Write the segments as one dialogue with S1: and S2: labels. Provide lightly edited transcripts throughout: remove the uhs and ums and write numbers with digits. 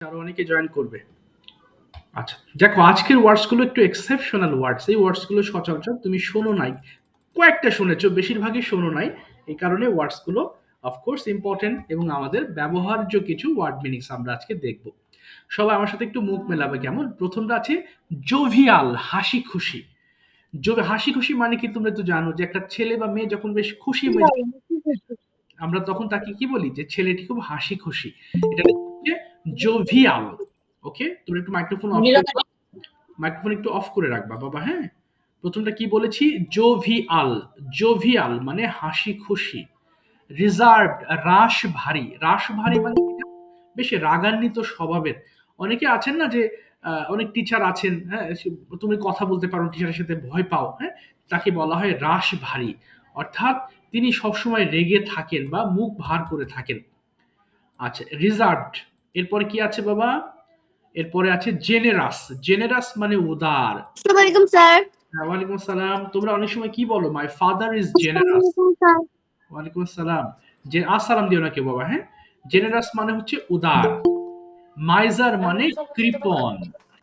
S1: আরো অনেকে জয়েন করবে। আচ্ছা, দেখো আজকের ওয়ার্ডস গুলো একটু এক্সেপশনাল ওয়ার্ডস। এই ওয়ার্ডস গুলো সচরাচর তুমি শোনো নাই, কয়েকটা শুনেছো, বেশিরভাগই শোনো নাই। এই কারণে ওয়ার্ডস গুলো অফকোর্স ইম্পর্টেন্ট এবং আমাদের ব্যবহার্য কিছু ওয়ার্ড মিনিংস আমরা আজকে দেখব। সবাই আমার সাথে একটু মুখ মেলাবে কেমন? প্রথমটা আছে জোভিয়াল, হাসি খুশি। হাসি খুশি মানে কি তোমরা তো জানো যে একটা ছেলে বা মেয়ে যখন বেশ খুশি মেজাজ, আমরা তখন তাকে কি বলি যে ছেলেটি খুব হাসি খুশি। এটা হচ্ছে জোভিয়াল। ওকে, তুমি একটু মাইক্রোফোন অফ করে, মাইক্রোফোন একটু অফ করে রাখবা বাবা। হ্যাঁ, প্রথমটা কি বলেছি? জোভিয়াল। জোভিয়াল মানে হাসি খুশি। রিজার্ভড, রাশ ভারী। রাশ ভারী মানে কি? বেশ রাগান্বিত স্বভাবের। অনেকে আছেন না যে অনেক টিচার আছেন, হ্যাঁ, তুমি কথা বলতে পারো, টিচারের সাথে ভয় পাও, হ্যাঁ, তাকে বলা হয় রাশ ভারী। অর্থাৎ তিনি সবসময় রেগে থাকেন বা মুখ ভার করে থাকেন। আচ্ছা, রিজার্ভড। এরপরে কি আছে বাবা? এরপরে আছে জেনারাস। জেনারাস মানে উদার।
S2: আসসালামু আলাইকুম স্যার।
S1: ওয়ালাইকুম আসসালাম। তোমরা অনেক সময় কি বলো? My father is generous. ওয়ালাইকুম আসসালাম। যে আসসালাম দিও না কেউ বাবা। হ্যাঁ, জেনারাস মানে হচ্ছে উদার। মাইজার মানে কৃপণ।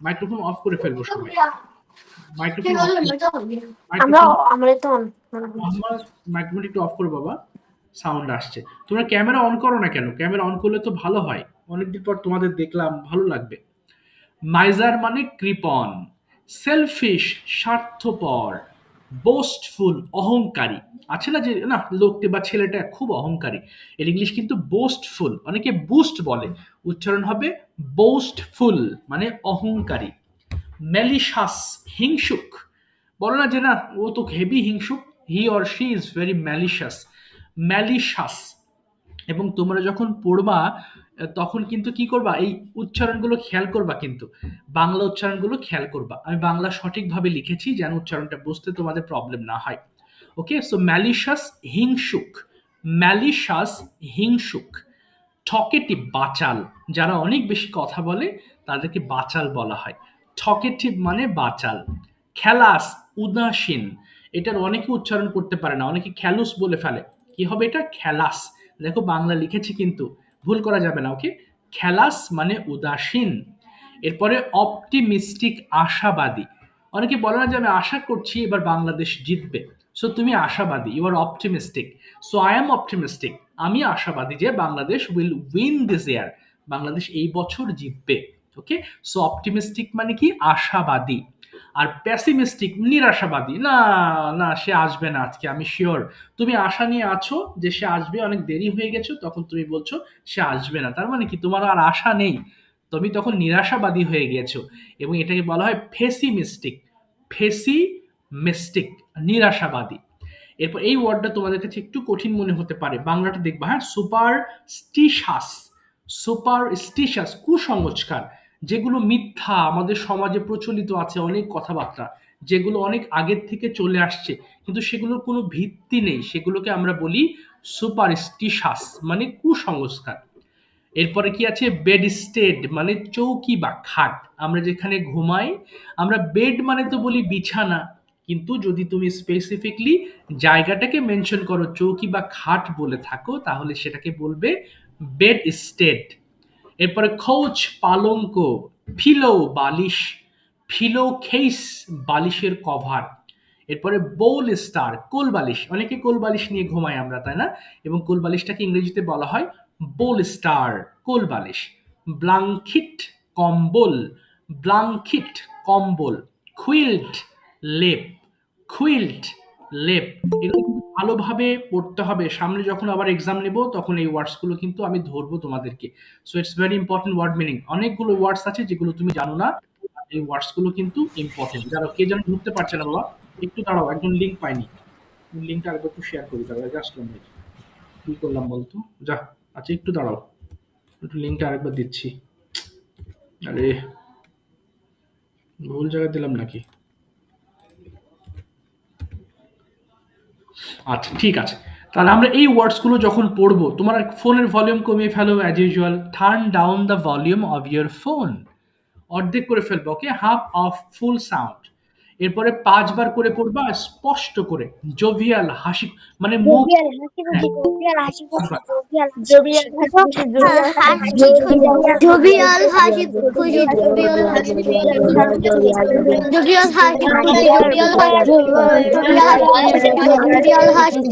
S1: মাইক্রোফোন অফ করে ফেলবো সবাই। মাইক্রোফোন অফ করে,
S2: আমরা
S1: মাইক্রোফোন,
S2: আমরা তো
S1: আমার মাইক্রোফোন একটু অফ করো বাবা, সাউন্ড আসছে। তোমরা ক্যামেরা অন করো না কেন? ক্যামেরা অন করলে তো ভালো হয়, অনেকদিন পর তোমাদের দেখলাম, ভালো লাগবে। মাইজার মানে কৃপণ। সেলফিশ স্বার্থপর। বোস্টফুল অহংকারী। আছে না যে না লোকটি বা ছেলেটা খুব অহংকারী, এর ইংলিশ কিন্তু বোস্টফুল। অনেকে বুস্ট বলে, উচ্চারণ হবে বোস্টফুল মানে অহংকারী। ম্যালিশাস হিংসুক। বলো না যে না ও তো হেভি হিংসুক, he or she is very malicious. Malicious. এবং তোমরা যখন পড়বা তখন কিন্তু কি করবা, এই উচ্চারণগুলো খেয়াল করবা, কিন্তু বাংলা উচ্চারণগুলো খেয়াল করবা। আমি বাংলা সঠিকভাবে লিখেছি যেন উচ্চারণটা বুঝতে তোমাদের প্রবলেম না হয়। ওকে, সো ম্যালিশাস হিংসুক। ম্যালিশাস হিংসুক। টকেটিভ বাচাল, যারা অনেক বেশি কথা বলে তাদেরকে বাচাল বলা হয়। টকেটিভ মানে বাচাল। খেলাস উদাসীন। এটার অনেকে উচ্চারণ করতে পারে না, অনেকে খেলুস বলে ফেলে। কি হবে এটা? খেলাস। দেখো বাংলা লিখেছি কিন্তু ভুল করা যাবে না। ওকে, খেলাস মানে উদাসীন। এরপরে অপটিমিস্টিক আশাবাদী। অনেকে বলে না যে আমি আশা করছি এবার বাংলাদেশ জিতবে, সো তুমি আশাবাদী, you are optimistic. So I am optimistic, আমি আশাবাদী যে Bangladesh will win this year, Bangladesh এই বছর জিতবে। ওকে, সো অপটিমিস্টিক মানে কি? আশাবাদী। আর প্যাসিমিস্টিক নিরাশাবাদী, না না সে আসবে না আজকে, আমি শিওর। তুমি আশা নিয়ে আছো যে সে আসবে, অনেক দেরি হয়ে গেছো, তখন তুমি বলছো সে আসবে না, তার মানে কি তোমার আর আশা নেই, তুমি তখন নিরাশাবাদী হয়ে গিয়েছো। এবং এটাকে বলা হয় ফেসিমিস্টিক। ফেসিমিস্টিক নিরাশাবাদী। এরপর এই ওয়ার্ডটা তোমাদের কাছে একটু কঠিন মনে হতে পারে, বাংলাটা দেখবা। হ্যাঁ, সুপারস্টিশাস। সুপারস্টিশাস কুসংস্কার, যেগুলো মিথ্যা, আমাদের সমাজে প্রচলিত আছে অনেক কথাবার্তা, যেগুলো অনেক আগের থেকে চলে আসছে কিন্তু সেগুলোর কোনো ভিত্তি নেই, সেগুলোকে আমরা বলি সুপারস্টিশাস মানে কুসংস্কার। এরপরে কি আছে? বেডস্টেড মানে চৌকি বা খাট, আমরা যেখানে ঘুমাই। আমরা বেড মানে তো বলি বিছানা, কিন্তু যদি তুমি স্পেসিফিকলি জায়গাটাকে মেনশন করো, চৌকি বা খাট বলে থাকো, তাহলে সেটাকে বলবে বেডস্টেড। এরপরে খৌচ পালঙ্ক। ফিলো বালিশ। ফিলো খেইস বালিশের কভার। এরপরে বোল স্টার কোল বালিশ, অনেকে কোল বালিশ নিয়ে ঘুমাই আমরা, তাই না? এবং কোল বালিশটাকে ইংরেজিতে বলা হয় বোল স্টার, কোল বালিশ। ব্লাঙ্কিট কম্বল। ব্লাঙ্কিট কম্বল। কুইল্ট লেপ। কুইল্ট লেপ। এগুলো কিন্তু ভালোভাবে পড়তে হবে, সামনে যখন আবার এক্সাম নেব তখন এই ওয়ার্ডস গুলো কিন্তু আমি ধরবো তোমাদেরকে। So it's very important word meaning. অনেকগুলো ওয়ার্ডস আছে যেগুলো তুমি জানো না, এই ওয়ার্ডস গুলো কিন্তু ইম্পর্টেন্ট। যারা কে যেন ঢুকতে পারছে না বাবা, একটু দাঁড়াও, একজন লিঙ্ক পাইনি, লিঙ্কটা আরেকবার একটু শেয়ার করি, তারপরে জাস্ট কি করলাম বলতো? যা, আচ্ছা একটু দাঁড়াও, একটু লিঙ্কটা আরেকবার দিচ্ছি। আরে ভুল জায়গায় দিলাম নাকি? আচ্ছা ঠিক আছে, তাহলে আমরা এই ওয়ার্ডস গুলো যখন পড়বো, তোমার ফোনের ভলিউম কমিয়ে ফেলো as usual, turn down the volume of your phone, অর্ধেক করে ফেলবো। Okay, half of full sound. এরপরে ৫ বার করে পড়বা স্পষ্ট করে। জোভিয়াল হাসি মানে মুখ হ্যাঁ, ৫ বার।
S2: Jovial Hashid Khushi, Jovial Hashid Jovial Hashid Khushi, Jovial Hashid Jovial Hashid Jovial Hashid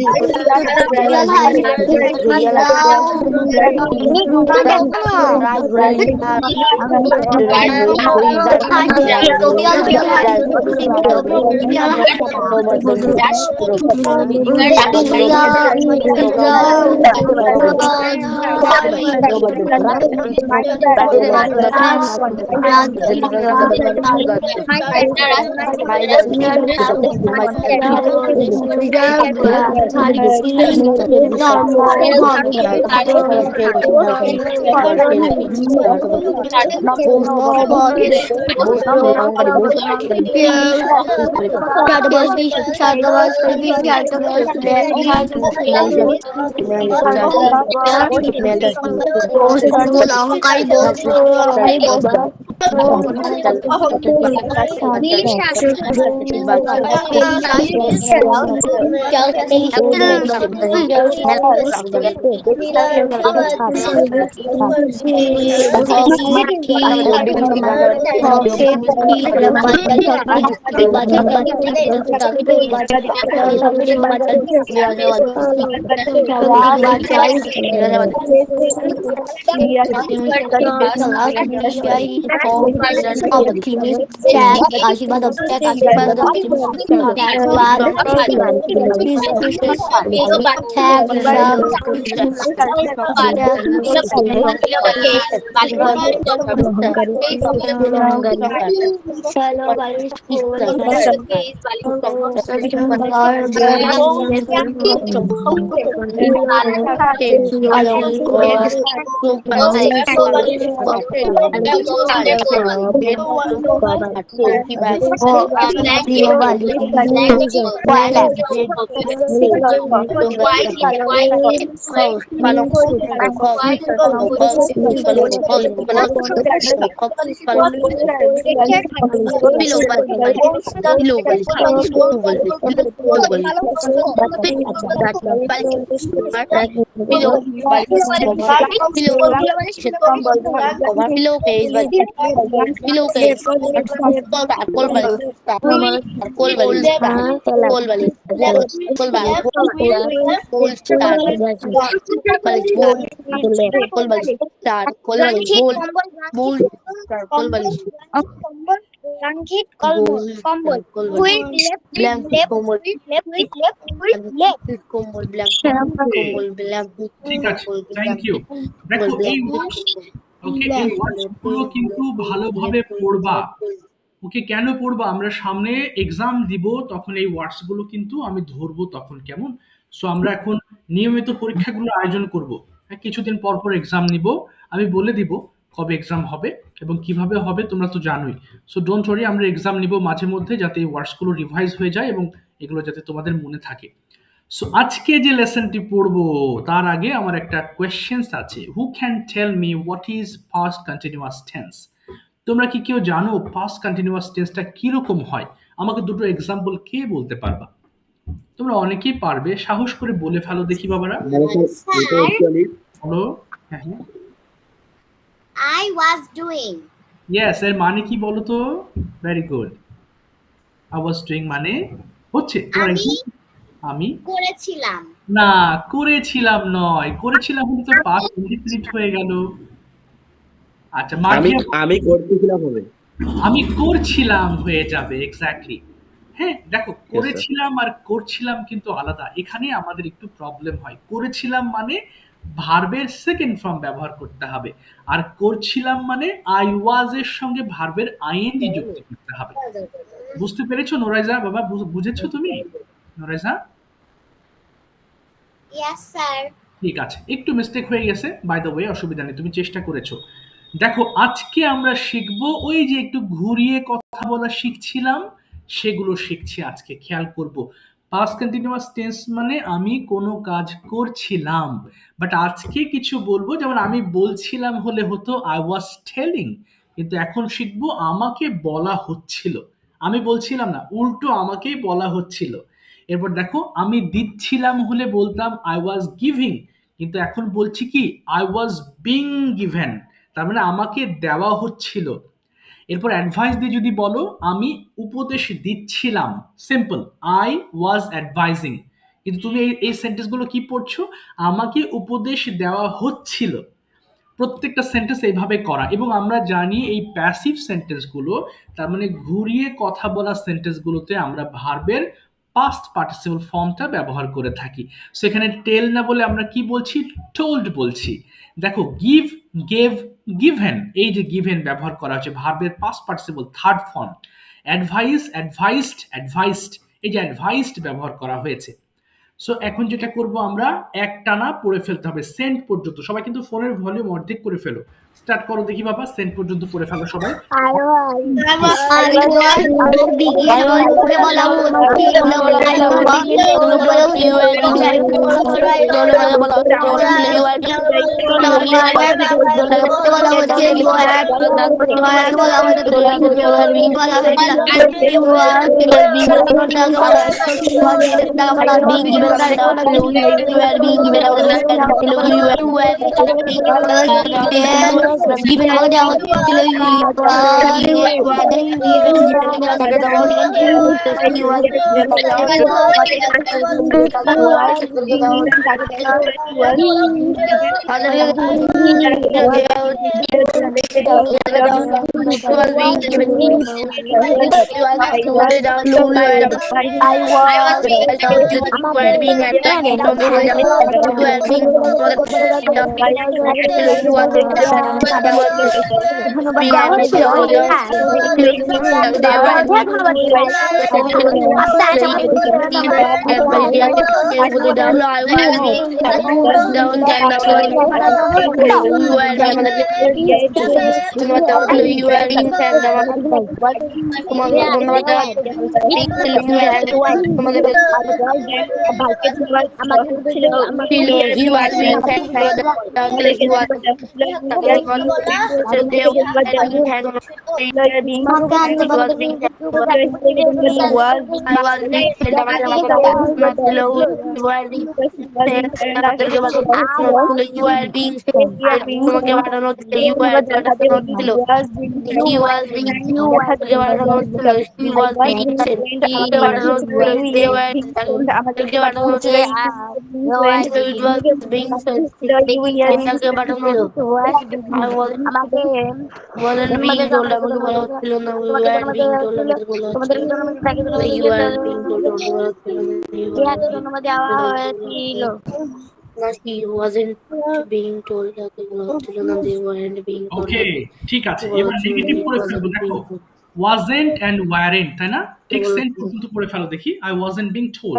S2: অহংকারী আশীর্বাদ Blanket, কম্বল with
S1: ঠিক আছে, থ্যাংক ইউ। দেখো এই ওয়ার্ডস ওকে এই ওয়ার্ডস গুলো কিন্তু ভালোভাবে পড়বা। ওকে কেন পড়বা? আমরা সামনে এক্সাম দিব, তখন এই ওয়ার্ডস গুলো কিন্তু আমি ধরবো তখন, কেমন? সো আমরা এখন নিয়মিত পরীক্ষাগুলো আয়োজন করব। হ্যাঁ, কিছুদিন পর পর এক্সাম নিব। আমি বলে দিব কবে এক্সাম হবে এবং কিভাবে হবে, তোমরা তো জানোই। সো ডোন্ট ওয়ারি, আমরা এক্সাম নিব মাঝে মধ্যে, যাতে এই ওয়ার্ডস গুলো রিভাইজ হয়ে যায় এবং এগুলো যাতে তোমাদের মনে থাকে। সো আজকে যে লেসনটি পড়বো তার আগে আমার একটা কোয়েশ্চেন্স আছে। Who can tell me what is past continuous tense? তোমরা কি কেউ জানো পাস্ট কন্টিনিউয়াস টেন্সটা কিরকম হয়? আমাকে দুটো এক্সাম্পল কে বলতে পারবা? তোমরা অনেকেই পারবে, সাহস করে বলে ফেলো দেখি বাবারা। বলো। হ্যাঁ হ্যাঁ,
S3: I was doing.
S1: ইয়েস, এর মানে কি বলো তো? Very good. I was doing মানে হচ্ছে তোমার
S3: আমি
S1: আমি
S3: করেছিলাম।
S1: না, করেছিলাম নয়, করেছিলাম হলে তো পাস্ট ইনডিফিনিট হয়ে গেল। আচ্ছা,
S4: আমি করতেছিলাম হবে।
S1: আমি করছিলাম হয়ে যাবে, এক্স্যাক্টলি। হ্যাঁ, দেখো করেছিলাম আর করছিলাম কিন্তু আলাদা। এখানে আমাদের একটু প্রবলেম হয়। করেছিলাম মানে ভার্বের সেকেন্ড ফর্ম ব্যবহার করতে হবে, আর করছিলাম মানে আই ওয়াজ এর সঙ্গে ভার্বের আইএনজি যুক্ত করতে হবে। বুঝতে পেরেছো নোরাইজা? বাবা বুঝেছো তুমি নোরাইজা?
S3: Yes, sir.
S1: ঠিক আছে, একটু মিস্টেক হয়ে গেছে, বাই দ্য ওয়ে, অসুবিধা নেই, তুমি চেষ্টা করেছো। দেখো আজকে আমরা শিখবো ওই যে একটু ঘুরিয়ে কথা বলা শিখছিলাম, সেগুলো শিখছি আজকে। খেয়াল করব, পাস্ট কন্টিনিউয়াস টেন্স মানে আমি কোনো কাজ করছিলাম, বাট আজকে কিছু বলবো, যেমন আমি বলছিলাম হলে হতো আই ওয়াজ টেলিং, কিন্তু এখন শিখবো আমাকে বলা হচ্ছিল। আমি বলছিলাম না, উল্টো আমাকেই বলা হচ্ছিল। এরপর দেখো, আমি দিচ্ছিলাম হলে বলতাম আই ওয়াজ গিভিং, কিন্তু এখন বলছি কি আই ওয়াজ বিং গিভেন, তার মানে আমাকে দেওয়া হচ্ছিল। এরপর অ্যাডভাইস দিয়ে যদি বলো, আমি উপদেশ দিচ্ছিলাম, সিম্পল, আই ওয়াজ অ্যাডভাইজিং। কিন্তু তুমি এই সেন্টেন্সগুলো কি পড়ছো, আমাকে উপদেশ দেওয়া হচ্ছিল। প্রত্যেকটা সেন্টেন্স এইভাবে করা। এবং আমরা জানি এই প্যাসিভ সেন্টেন্সগুলো, তার মানে ঘুরিয়ে কথা বলা সেন্টেন্সগুলোতে আমরা ভার্বের পাস্ট পার্টিসিপল ফর্মটা ব্যবহার করে থাকি। সেখানে টেল না বলে আমরা কি বলছি, টোল্ড বলছি। দেখো, গিভ, গেভ, গিভেন, এই যে গিভেন ব্যবহার করা হচ্ছে ভার্বের past participle third form. Advice, advised, advised, এই যে অ্যাডভাইসড ব্যবহার করা হয়েছে। সো এখন যেটা করব, আমরা একটানা পড়ে ফেলতে হবে সেন্ট পর্যন্ত। সবাই কিন্তু ফোনের ভলিউম অর্ধেক করে ফেলো। স্টার্ট করো দেখি বাবা, সেন্ট পর্যন্ত পড়ে ফেলো সবাই। ওকে, ঠিক আছে, এবার নেগেটিভ করে ফেলবো। দেখো, ওয়াজেন্ট এন্ড ওয়ারেন্ট, তাই না? ঠিক সেন্ট পর্যন্ত পড়ে ফেলো দেখি। I wasn't being told.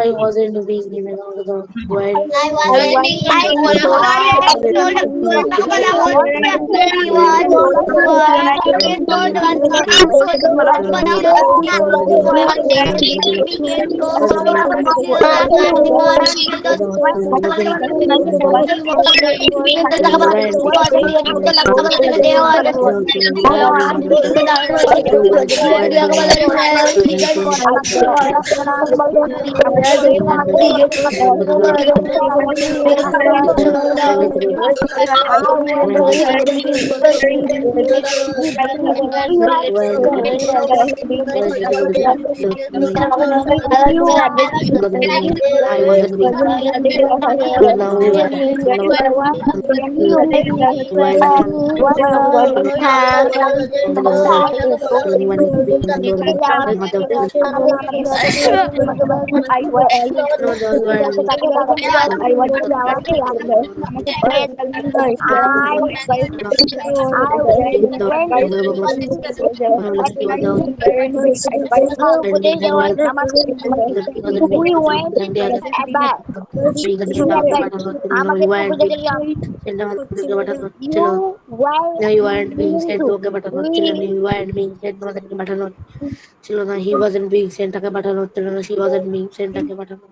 S5: ছিল না, হি ওয়াজন্ট বিং সেন্টটাকে পাঠানো হচ্ছিল না, শি ওয়াজন্ট বিং সেন্টটাকে পাঠানো,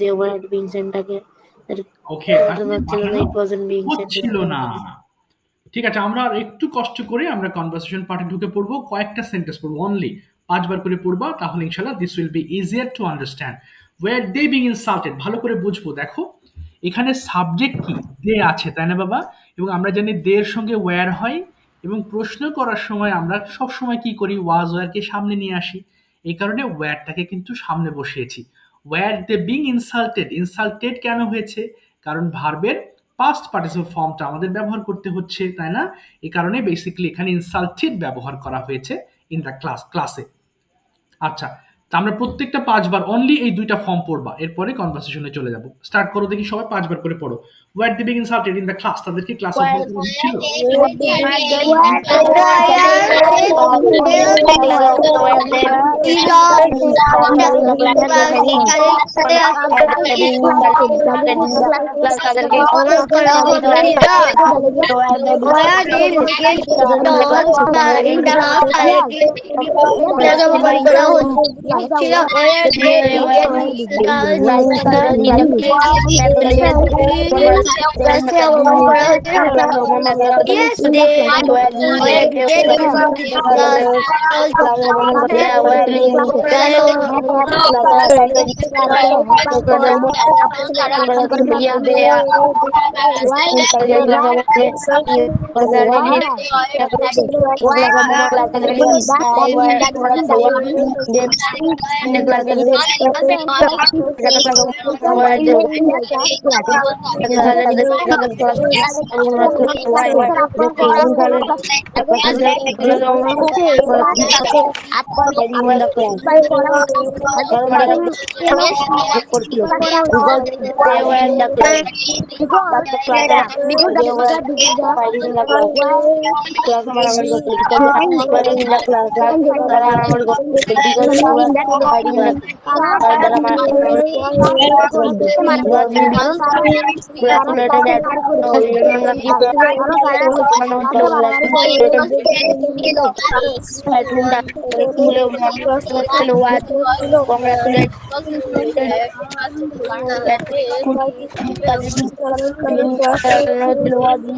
S5: দে ওয়ারন্ট বিং সেন্টটাকে
S1: ওকে,
S5: পাঠানো হচ্ছিল না, ইট ওয়াজন্ট বিং সেন্ট
S1: ছিল না। ঠিক আছে, আমরা আর একটু কষ্ট করে আমরা কনভারসেশন পার্টে ঢুকে পড়বো। কয়েকটা সেন্টেন্স পড়বো অনলি, 5 বার করে পড়বা, তাহলে ইনশাআল্লাহ this will be easier to understand. Were they being insulted, ভালো করে বুঝবো। দেখো এখানে সাবজেক্ট কি, দে আছে, তাই না বাবা? এবং আমরা জানি দে এর সঙ্গে ওয়্যার হয়, এবং প্রশ্ন করার সময় আমরা সব সময় কি করি, ওয়াজ ওয়্যারকে সামনে নিয়ে আসি। এই কারণে ওয়্যারটাকে কিন্তু সামনে বসিয়েছি। Wire they being insulted, insulted কেন হয়েছে? কারণ ভার্বের পাস্ট পার্টিসিপল ফর্মটা আমাদের ব্যবহার করতে হচ্ছে, তাই না? এই কারণে বেসিক্যালি এখানে ইনসাল্টেড ব্যবহার করা হয়েছে ইন দ্য ক্লাসে। আচ্ছা, তা আমরা প্রত্যেকটা 5 বার অনলি এই 2টা ফর্ম পড়বা, এরপরে কনভারসেশনে চলে যাব। স্টার্ট করো দেখি সবাই 5 বার করে পড়ো। Were they being insulted in the class, তাদের কি ক্লাসে
S3: Where
S1: ছিল?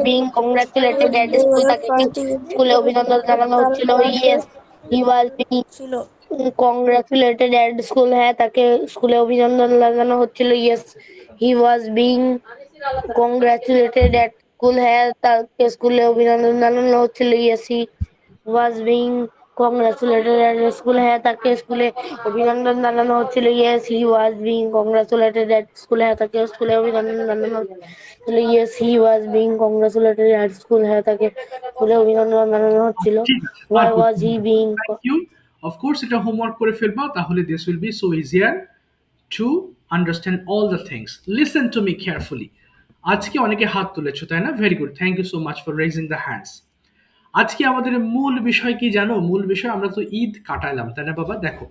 S5: being congratulated at school, তাকে স্কুলে অভিনন্দন জানানো হচ্ছিল। Yes, he was being congratulated at school, হ্যাঁ তাকে স্কুলে অভিনন্দন জানানো হচ্ছিল। Yes, he was being congratulated at school, হ্যাঁ তাকে স্কুলে অভিনন্দন জানানো হচ্ছিল। Yes, he was being congratulated at school, হ্যাঁ তাকে স্কুলে অভিনন্দন জানানো হচ্ছিল। Yes, he was being congratulated at school, হ্যাঁ তাকে স্কুলে অভিনন্দন জানানো হচ্ছিল। Yes, he was being congratulated at school, হ্যাঁ তাকে স্কুলে অভিনন্দন জানানো হচ্ছিল।
S1: ঠিক আছে,
S5: Why was he being
S1: thank you. Of course এটা হোমওয়ার্ক করে ফেলবা, তাহলে this will be so easier to understand all the things. Listen to me carefully. আজকে অনেকে হাত তুলেছো, তাই না? Very good, thank you so much for raising the hands. আজকে আমাদের মূল বিষয় কি জানো? মূল বিষয়, আমরা তো ঈদ কাটাইলাম, তাই না বাবা? দেখো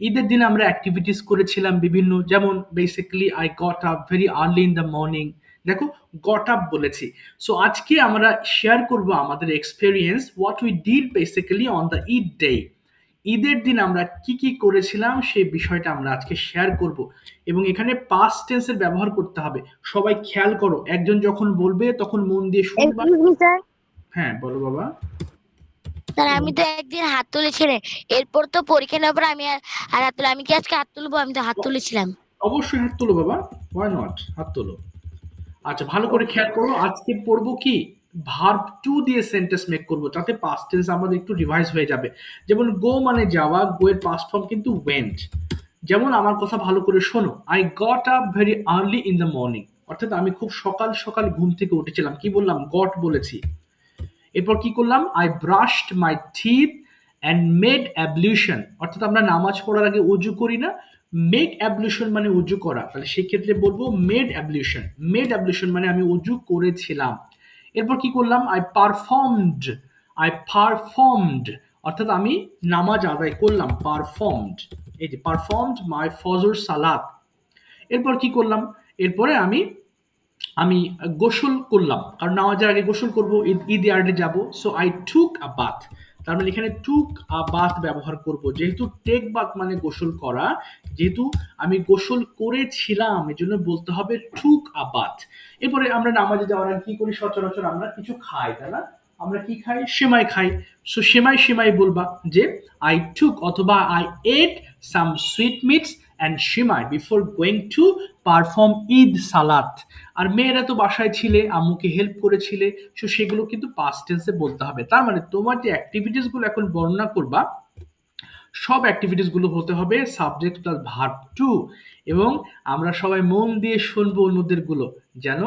S1: ঈদের দিন আমরা অ্যাক্টিভিটিস করেছিলাম বিভিন্ন, যেমন basically I got up very early in the morning. দেখো গট আপ বলেছি। সো আজকে আমরা শেয়ার করব আমাদের experience, what we did basically on the Eid day. ঈদের দিন আমরা কি কি করেছিলাম সেই বিষয়টা আমরা আজকে শেয়ার করব, এবং এখানে পাস্ট টেন্সের ব্যবহার করতে হবে। সবাই খেয়াল করো, একজন যখন বলবে তখন মন দিয়ে শুনবা। হ্যাঁ বলো বাবা।
S2: স্যার আমি তো একদিন হাত তুলেছিলাম, এরপর তো পরীক্ষা নেওয়ার পর আমি আর হাত তুলে, আমি কি আজকে হাত তুলবো? আমি তো হাত তুলেছিলাম।
S1: অবশ্যই হাত তোলো বাবা, হোয়াই নট, হাত তোলো। আচ্ছা ভালো করে খেয়াল করো, আজকে পড়বো কি, ভার্ব টু দিয়ে সেন্টেন্স মেক করবো, যাতে পাস্ট টেন্স আমাদের একটু রিভাইজ হয়ে যাবে। যেমন গো মানে যাওয়া, গো এর পাস্ট ফর্ম কিন্তু ওয়েন্ট। যেমন আমার কথা ভালো করে শোনো, I got up very early in the morning, অর্থাৎ আমি খুব সকাল সকাল ঘুম থেকে উঠেছিলাম। কি বললাম? গট বলেছি। এরপর কি করলাম? I brushed my teeth and made ablution, অর্থাৎ আমরা নামাজ পড়ার আগে উজু করি না, মেক অ্যাবলিউশন মানে উজু করা, তাহলে সেক্ষেত্রে বলবো মেড অ্যাবলিউশন। মেড অ্যাবলিউশন মানে আমি উজু করেছিলাম। এরপর কি করলাম? আই পারফর্মড, অর্থাৎ আমি নামাজ আদায় করলাম, পারফর্মড। এই যে পারফর্মড মাই ফজর সালাত। এরপর কি করলাম? এরপরে আমি আমি গোসল করলাম, কারণ নামাজের আগে গোসল করবো, ঈদ ইয়ার্ডে যাব। So I took a bath, তার মানে এখানে টুক আ বাথ ব্যবহার করব, যেহেতু টেক বাথ মানে গোসল করা, যেহেতু আমি গোসল করেছিলাম এজন্য বলতে হবে টুক আ বাথ। এরপরে আমরা নামাজে যাওয়ার আগে কি করি? সচরাচর আমরা কিছু খাই, তাই না? আমরা কি খাই? সেমাই খাই। সো সেমাই বলবা যে I took অথবা I ate some sweetmeats and semai before going to perform Eid সালাত। আর মেয়েরা তো বাসায় ছিলে, আম্মুকে হেল্প করেছিলে, সো সেগুলো কিন্তু পাস্ট টেন্সে বলতে হবে। তার মানে তোমার যে অ্যাক্টিভিটিস গুলো এখন বর্ণনা করবা, সব অ্যাক্টিভিটিস গুলো হতে হবে সাবজেক্ট প্লাস ভার্ব টু, এবং আমরা সবাই মন দিয়ে শুনবো অন্যদের গুলো, যেন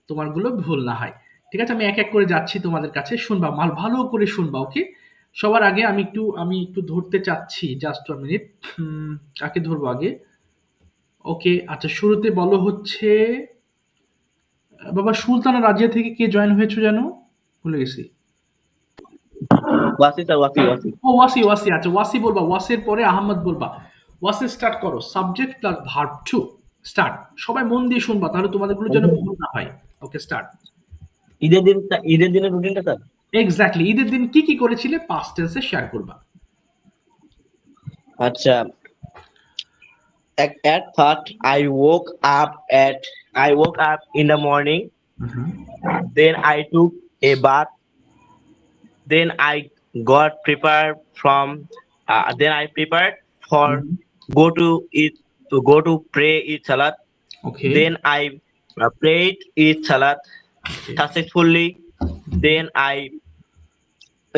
S1: তোমার গুলো ভুল না হয়। ঠিক আছে, আমি এক এক করে যাচ্ছি তোমাদের কাছে, শুনবা, মাল ভালো করে শুনবা, ওকে? সবার আগে আমি একটু ধরতে চাচ্ছি, জাস্ট 1 মিনিট। কাকে ধরবো আগে? ওকে, আচ্ছা, শুরুতে বলো হচ্ছে বাবা সুলতানা রাজিয়া থেকে কে জয়েন হয়েছে যেন, ভুলে গেছি।
S4: ওয়াসি স্যার, ওয়াসি।
S1: ও ওয়াসি, আচ্ছা ওয়াসি বলবা, ওয়াসির পরে আহমদ বলবা। ওয়াসি স্টার্ট করো, subject plus verb two, start. সবাই মন দিয়ে শুনবা, তাহলে তোমাদের গুলো যেন ভুল না হয়। ওকে, স্টার্ট।
S4: ঈদের দিনের রুটিনটা স্যার।
S1: এক্স্যাক্টলি, ঈদের দিন কি কি করেছিলে পাস্ট টেন্সে শেয়ার করবা।
S4: আচ্ছা, at first I woke up in the morning, then I took a bath, then I got prepared then I prepared for go to pray Eid Salat.
S1: Okay,
S4: Then I prayed Eid Salat successfully. Then I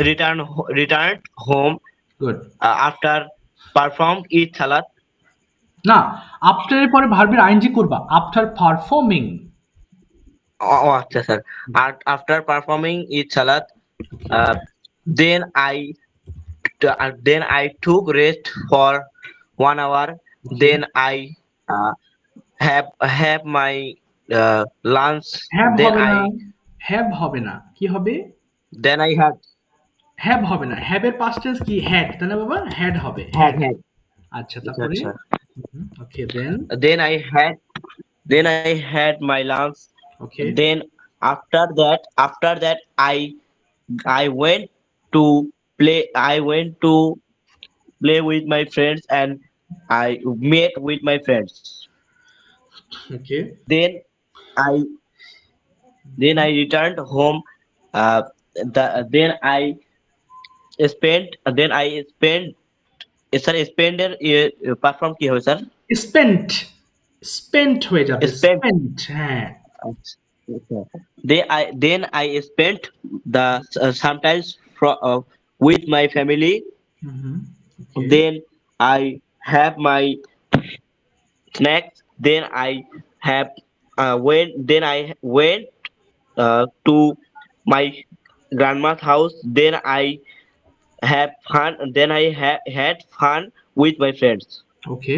S4: returned home
S1: good.
S4: after performed Eid Salat.
S1: না, আফটারের পরে ভার্বের ING করবা, after performing.
S4: আচ্ছা sir, after performing Eid Salat, uh, then I took rest for 1 hour. Then I have my lunch.
S1: Have হবে না, কি হবে?
S4: Then I had
S1: have হবে না, হ্যাভ এর পাস্ট টেন্স কি? হ্যাড, তাই না বাবা? হ্যাড হবে।
S4: had
S1: আচ্ছা, তারপরে ওকে,
S4: then I had my lunch.
S1: Okay,
S4: Then after that I went to play with my friends, and I met with my friends.
S1: Okay,
S4: Then I returned home. Then I spent perform কি হবে sir?
S1: Spent হয়ে যাবে,
S4: Spent.
S1: Spent, হ্যাঁ।
S4: Then I spent the sometimes with my family.
S1: Okay.
S4: Then I have my snacks. Then I went to my grandma's house. Then I have fun. Then I had fun with my friends.
S1: ওকে,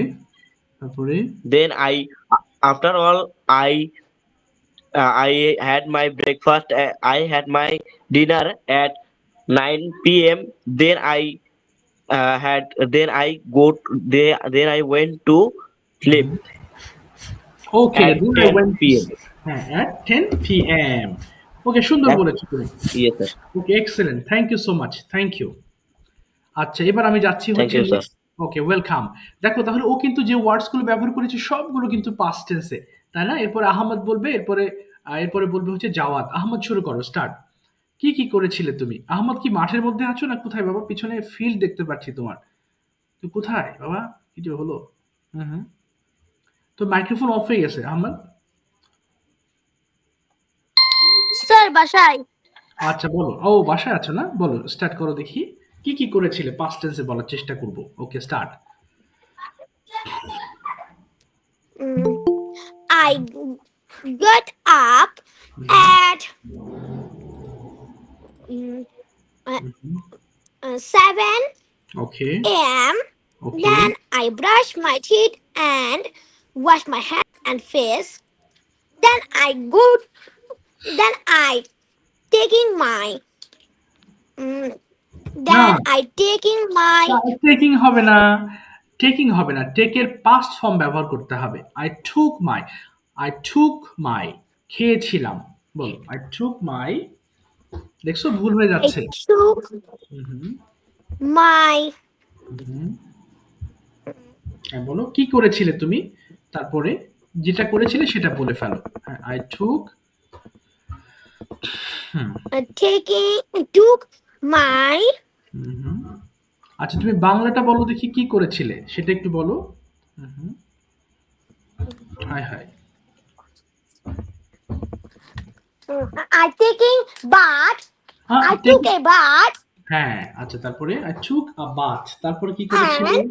S1: তারপরে
S4: Then after all, I had my breakfast. I had my dinner at 9 p.m. Then I went to sleep.
S1: Okay,
S4: At 10 p.m.
S1: হ্যাঁ, at 10 p.m. ওকে, সুন্দর বলেছো তুমি।
S4: Yes, sir.
S1: Okay, excellent, thank you so much, thank you. আচ্ছা, এবার আমি যাচ্ছি
S4: Thank you, sir.
S1: Okay, welcome. দেখো, তাহলে ও কিন্তু যে ওয়ার্ডস গুলো ব্যবহার করেছে সবগুলো কিন্তু পাস্ট টেন্সে, তাই না? এরপরে আহমদ বলবে, এরপরে বলবে হচ্ছে জাওয়াদ। আহমদ, শুরু করো, স্টার্ট। কি কি করেছিলে তুমি? আহমদ কি মাঠের মধ্যে আছো না কোথায় বাবা? পিছনে ফিল্ড দেখতে পাচ্ছি তোমার, তুই কোথায় বাবা? কি যে হলো? তো মাইক্রোফোন অফ হয়ে গেছে আহমদ।
S2: স্যার বাসায়।
S1: আচ্ছা, বলো। ও, বাসায় আছো না? বলো, স্টার্ট করো দেখি। কি কি করেছিলে পাস্ট টেন্সে বলার চেষ্টা করব। Okay, start.
S2: I got up at 7
S1: okay,
S2: a.m.
S1: Okay,
S2: Then I brush my teeth and wash my hands and face. Then I taking my
S1: taking হবে না, টেকিং হবে না, টেকের পাস্ট ফর্ম ব্যবহার করতে হবে। I took my খেয়েছিলাম, বলো I took my। দেখছো, ভুল হয়ে যাচ্ছে। হ্যাঁ, বলো কি করেছিলে তুমি, তারপরে যেটা করেছিলে সেটা বলে ফেলো। I took hmm
S5: took my
S1: হুম। আচ্ছা তুমি বাংলাটা বলো দেখি কি করেছিলে সেটা একটু বলো। Hmm. Hi hi.
S5: I taking bath. I took a bath
S1: হ্যাঁ আচ্ছা তারপরে আই টুক আ বাথ তারপরে কি করেছিলে?
S5: and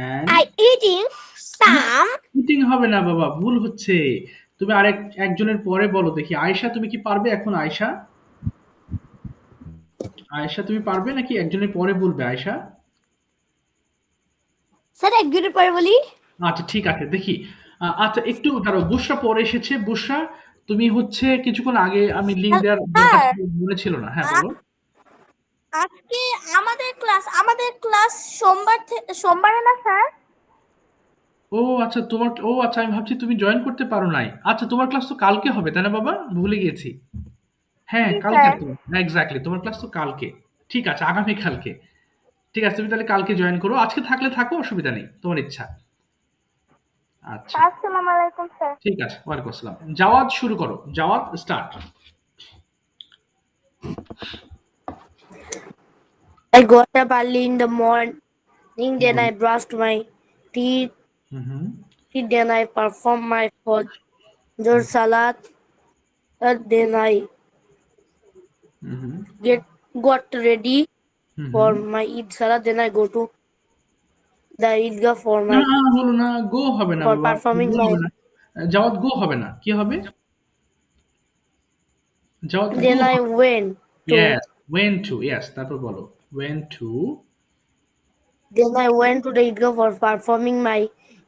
S1: and
S5: I eating some.
S1: Meeting হবে না বাবা, ভুল হচ্ছে। তুমি একজনের পরে বলো দেখি। আয়েশা তুমি কি পারবে এখন? আয়েশা, আয়েশা তুমি পারবে নাকি একজনের পরে বলবে? আয়েশা,
S5: স্যার একজনের পরে বলি।
S1: আচ্ছা ঠিক আছে দেখি। আচ্ছা একটু দাঁড়াও, বুশরা পরে এসেছে। বুশরা তুমি হচ্ছে কিছুক্ষণ আগে আমি লিঙ্ক দেওয়ার দরকার ছিল, মনে ছিল না। হ্যাঁ বলো।
S5: আজকে আমাদের ক্লাস সোমবারে না স্যার?
S1: ও আচ্ছা আচ্ছা আমি ভাবছি তুমি জয়েন করতে পারো নাই। আচ্ছা তোমার ক্লাস তো কালকে হবে তাই না বাবা? ভুলে গিয়েছি। হ্যাঁ কালকে তো, এক্স্যাক্টলি তোমার ক্লাস তো কালকে। ঠিক আছে, আগামী কালকে। ঠিক আছে তুমি তাহলে কালকে জয়েন করো, আজকে থাকলে থাকো, অসুবিধা নেই, তোমার ইচ্ছা। আচ্ছা
S5: আসসালামু আলাইকুম স্যার।
S1: ঠিক আছে, ওয়ালাইকুম আসসালাম। জাওয়াদ শুরু করো, Jawad start.
S5: I got up early in the morning, then I brushed my teeth,
S1: hmm
S5: then I performed my Fajr Salat, then I
S1: hmm
S5: got ready for
S1: hmm.
S5: my Eid Salat, then I go to the Eidgah for
S1: না
S5: my
S1: হলো না, গো হবে না
S5: for
S1: বাবা,
S5: performing
S1: go
S5: my.
S1: হবে না। Javad গো হবে না, কি হবে? জাওয়াদ গো
S5: Then I
S1: হবে।
S5: went to
S1: yes, went to, yes তারপর বলো। Went to.
S5: the Eidgah for performing my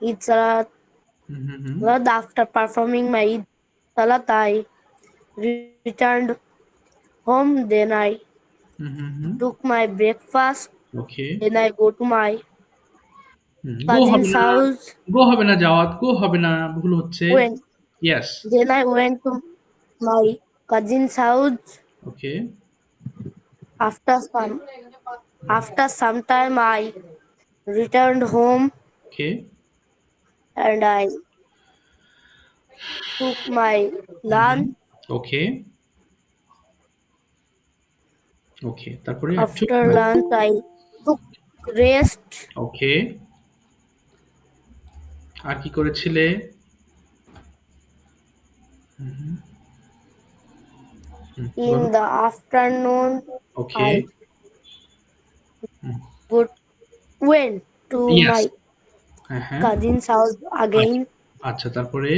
S5: Eid Salat.
S1: Hmm
S5: After performing my Eid Salat, I returned home. Then I
S1: hmm.
S5: took my breakfast.
S1: Okay.
S5: Then I go to my
S1: গো হবে
S5: cousin's
S1: না,
S5: house.
S1: গো হবে না Javad, গো হবে না, ভুল হচ্ছে।
S5: Went.
S1: Yes.
S5: Then I went to my cousin's house.
S1: Okay.
S5: After some time, I returned home
S1: okay.
S5: and I took my lunch.
S1: ওকে। ওকে তারপরে
S5: After lunch, I took rest.
S1: ওকে। আর কি করেছিলে?
S5: In the afternoon,
S1: okay.
S5: I went to
S1: Yes.
S5: my
S1: হ্যাঁ
S5: cousin's house again.
S1: আচ্ছা তারপরে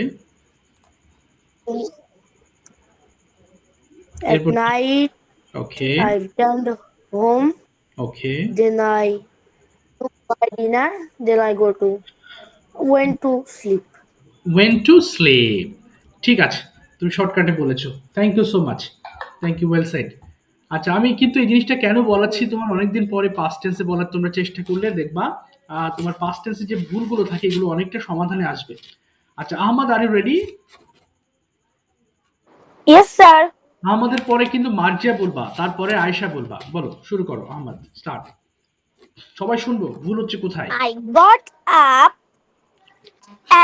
S5: At
S1: এরপর
S5: night,
S1: okay.
S5: I returned home.
S1: Okay.
S5: Then I took my dinner. Then I went to sleep.
S1: went to sleep। ঠিক আছে, তুমি শর্টকাটে বলেছো। Thank you so much, thank you, well said. আচ্ছা আমি কিন্তু এই জিনিসটা কেন বলাচ্ছি, তোমার অনেকদিন পরে পাস্ট টেন্সে বলার তোমরা চেষ্টা করলে দেখবা তোমার পাস্ট টেন্সে যে ভুলগুলো থাকে এগুলো অনেকটা সমাধানে আসবে। আচ্ছা Ahmad, are you ready?
S5: Yes, sir.
S1: আহমদের পরে কিন্তু মার্জিয়া বলবা, তারপরে আয়েশা বলবা। বলো, শুরু করো আহমদ, স্টার্ট। সবাই শুনবো ভুল হচ্ছে কোথায়।
S5: I got up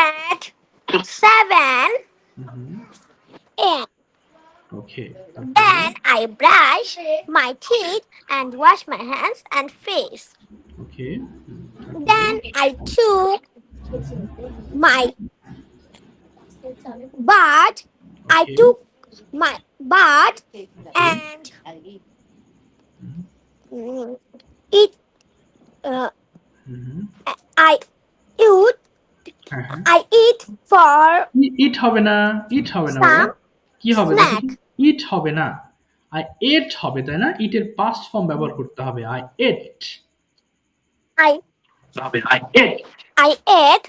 S5: at 7 a.m.
S1: Okay.
S5: Then I brushed my teeth and washed my hands and face.
S1: Okay.
S5: Then I took my bath. I
S1: Okay.
S5: took my bath and eat. I eat. I eat for
S1: ইট হবে না, ইট হবে না বাবা।
S5: some
S1: কি হবে?
S5: snack.
S1: ইট হবে না, I ate হবে তাই না? ইটের পাস্ট ফর্ম ব্যবহার করতে হবে, I ate.
S5: I ate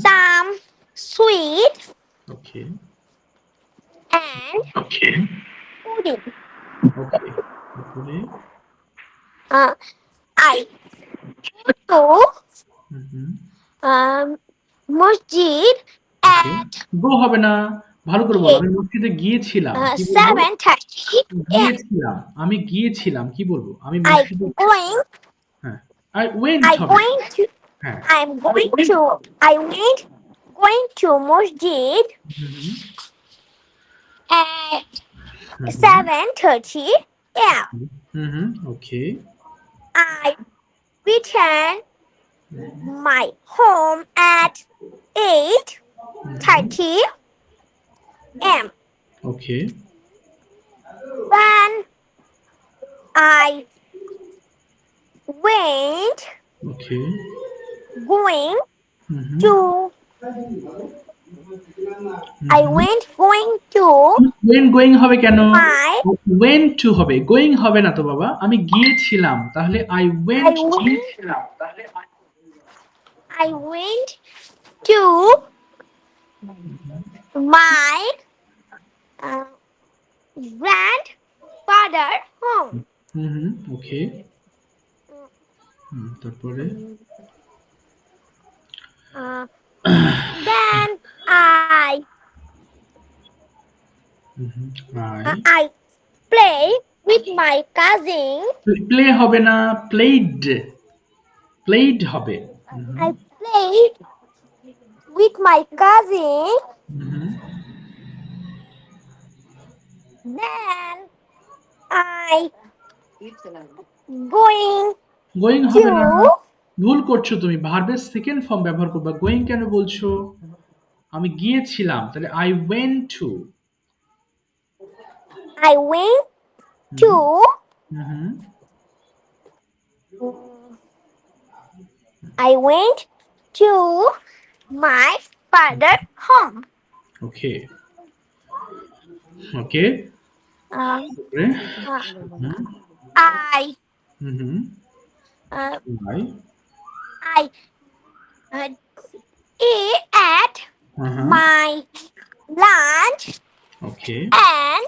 S5: some sweet
S1: okay.
S5: and pudding.
S1: ওকে তারপরে
S5: I go to masjid at
S1: গো হবে না, ভালো করে বলো। আমি মসজিদে গিয়েছিলাম, কি বলবো?
S5: 7:30 a.m.
S1: গিয়েছিলাম, আমি গিয়েছিলাম, কি বলবো? আমি
S5: I
S1: মসজিদে,
S5: going.
S1: হ্যাঁ আই ওয়েন্ট
S5: I
S1: হবে।
S5: going to.
S1: হ্যাঁ
S5: I'm going to. I went going to masjid at
S6: 7:30 a.m.
S1: Okay.
S6: I return my home at 8:30 a.m.
S1: Okay.
S6: When I went
S1: Okay.
S6: going
S1: Mhm.
S6: to I went going to
S1: when going হবে কেন?
S6: my
S1: went to হবে, going হবে না তো বাবা। আমি গিয়েছিলাম, তাহলে I went
S6: I went to my grandfather home.
S1: Okay. তারপরে
S6: Then I play with my cousin.
S1: play হবে না, played হবে।
S6: I played with my cousin. Then I
S1: going
S6: to
S1: হবে না, ভুল করছো তুমি, ভার্বের সেকেন্ড ফর্ম ব্যবহার করবা। গোয়িং কেন বলছো? আমি গিয়েছিলাম, তাহলে I went to
S6: my father home.
S1: Okay.
S6: I ate my lunch
S1: Okay.
S6: and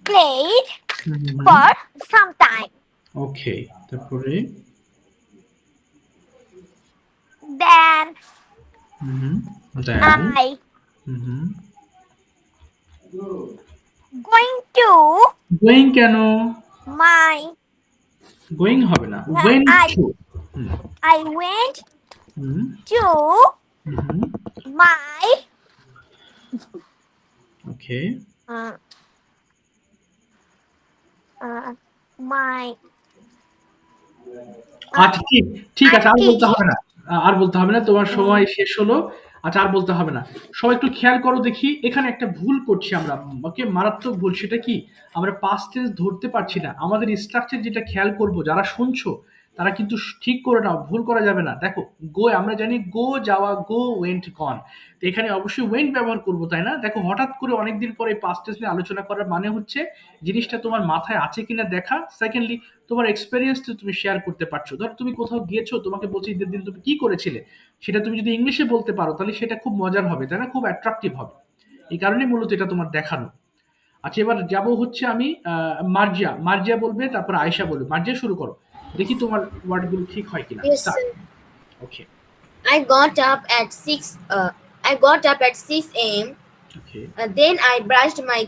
S6: played for some time.
S1: Okay. তারপরে
S6: Then I going to
S1: going কেন?
S6: my
S1: going হবে না, went to
S6: I went to my
S1: Okay.
S6: My
S1: আচ্ছা, ঠিক আছে, আর বলতে হবে না, তোমার সময় শেষ হলো। আচ্ছা, আর বলতে হবে না। সবাই একটু খেয়াল করো দেখি, এখানে একটা ভুল করছি আমরা, ওকে, মারাত্মক ভুল। সেটা কি? আমরা পাস্ট টেন্স ধরতে পারছি না। আমাদের স্ট্রাকচার যেটা খেয়াল করব, যারা শুনছো তারা কিন্তু ঠিক করে নাও, ভুল করা যাবে না। দেখো, গো আমরা জানি গো যাওয়া, গো, ওয়েন্ট গন। তো এখানে অবশ্যই ওয়েন্ট ব্যবহার করবো, তাই না? দেখো, হঠাৎ করে অনেকদিন পরে পাস্ট টেন্স নিয়ে আলোচনা করার মানে হচ্ছে জিনিসটা তোমার মাথায় আছে কিনা দেখা, সেকেন্ডলি তোমার এক্সপেরিয়েন্সটা তুমি শেয়ার করতে পারছো। ধর তুমি কোথাও গিয়েছো, তোমাকে বলছি ঈদের দিন তুমি কি করেছিলে, সেটা তুমি যদি ইংলিশে বলতে পারো তাহলে সেটা খুব মজার হবে, তাই না? খুব অ্যাট্রাকটিভ হবে। এই কারণে মূলত এটা তোমার দেখানো। আচ্ছা, এবার যাবো হচ্ছে আমি মার্জিয়া বলবে, তারপর আয়েশা বলবে। মার্জিয়া, শুরু করো, দেখি তোমার ওয়ার্ডগুলো ঠিক হয় কিনা।
S3: Yes, sir.
S1: Okay.
S3: I got up at 6 a.m.
S1: Okay.
S3: Then I brushed my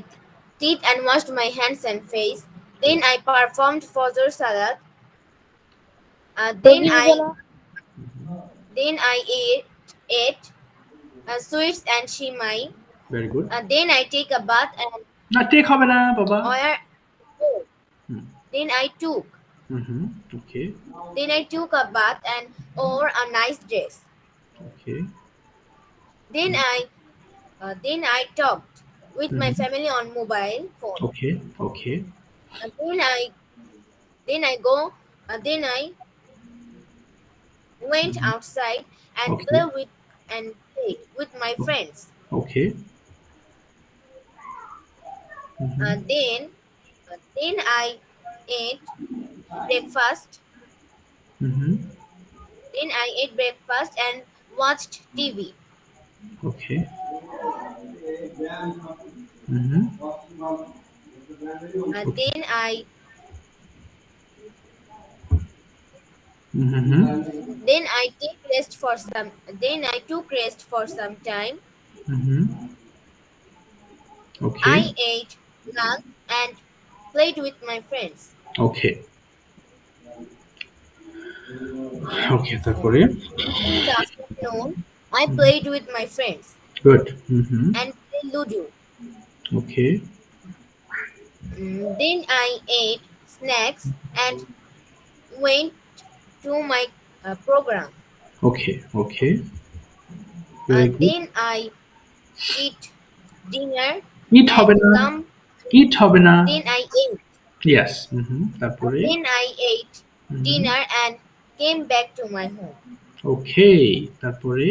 S3: teeth and washed my hands and face. Then I performed Fajr Salat. Then I ate sweets and shimai.
S1: Very good.
S3: Then I take a bath and
S1: না, take হবে না বাবা।
S3: Then I took
S1: Okay.
S3: Then I took a bath and wore a nice dress.
S1: Okay.
S3: Then I talked with my family on mobile phone.
S1: Okay.
S3: Then I went outside and played with my friends.
S1: Okay.
S3: Then I ate breakfast. Then I ate breakfast and watched TV.
S1: Okay.
S3: Then I took rest for some time.
S1: Okay.
S3: I ate lunch and played with my friends.
S1: Okay. তারপরে
S3: In the afternoon, I played with my friends
S1: Good.
S3: and played Ludo.
S1: Okay.
S3: Then I ate snacks and went to my program.
S1: Okay. Okay. Very good.
S3: Then I eat dinner
S1: Eat হবে
S3: and
S1: না?
S3: come.
S1: Eat হবে না?
S3: Then I ate.
S1: Yes. তারপরে?
S3: Then I ate dinner and came back to my home.
S1: Okay. তারপরে?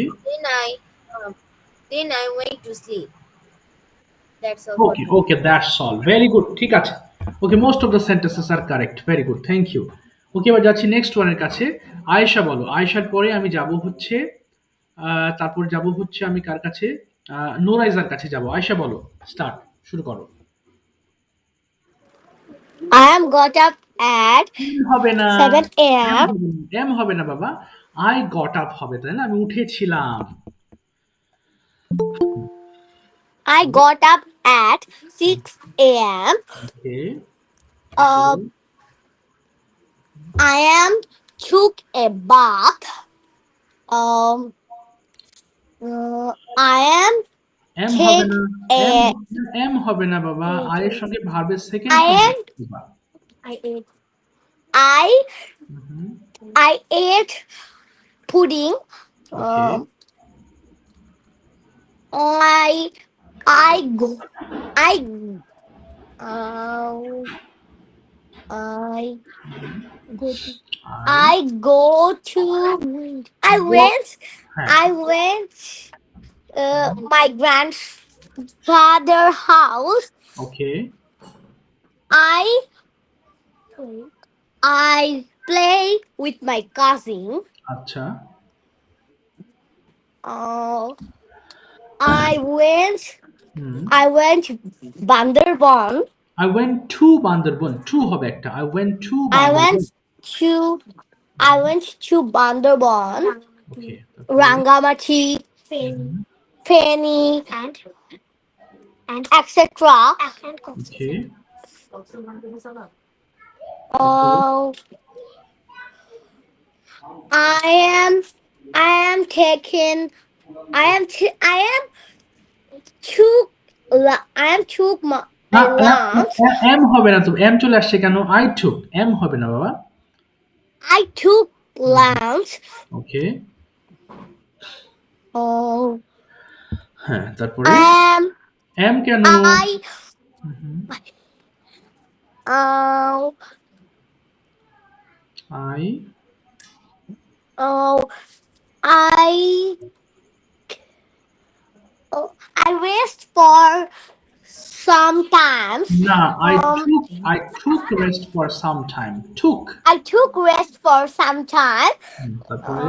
S3: Then I went to sleep. That's all.
S1: Okay. Okay. That's all. Very good. ঠিক আছে. Okay. Most of the sentences are correct. Very good. Thank you. Okay. এবার যাচ্ছি next ওয়ানের কাছে। আয়েশা বলো। আয়েশার পরে আমি যাব হচ্ছে তারপর যাব হচ্ছে আমি কার কাছে? নোরাইজার কাছে যাব। আয়েশা বলো। স্টার্ট। শুরু করো।
S6: I am got up at
S1: হবে না
S6: 7 a.m.
S1: এম হবে না বাবা, আই গট আপ হবে, তাই না? আমি উঠেছিলাম।
S6: I got up at 6 a.m.
S1: Okay
S6: I am took a bath. I am
S1: am হবে না,
S6: take
S1: এম হবে না বাবা, আই এর সঙ্গে ভার্বের second
S6: I ate I ate pudding. I go to I went my grandfather house.
S1: Okay
S6: I play with my cousin.
S1: আচ্ছা
S6: I went Bandarban.
S1: I went to Bandarban, to হবে একটা, I went to
S6: Bandarban,
S1: okay
S6: Rangamati, Feni, and etc.
S1: okay
S6: took my lunch.
S1: Am হবে না, তো M চলে আসছে কেন? I took, M হবে না বাবা।
S6: I took lunch.
S1: ওকে হ্যাঁ তারপরে এম কেন?
S6: I rest for some time.
S1: না, I took rest for some time.
S6: I took rest for some time.
S1: তারপরে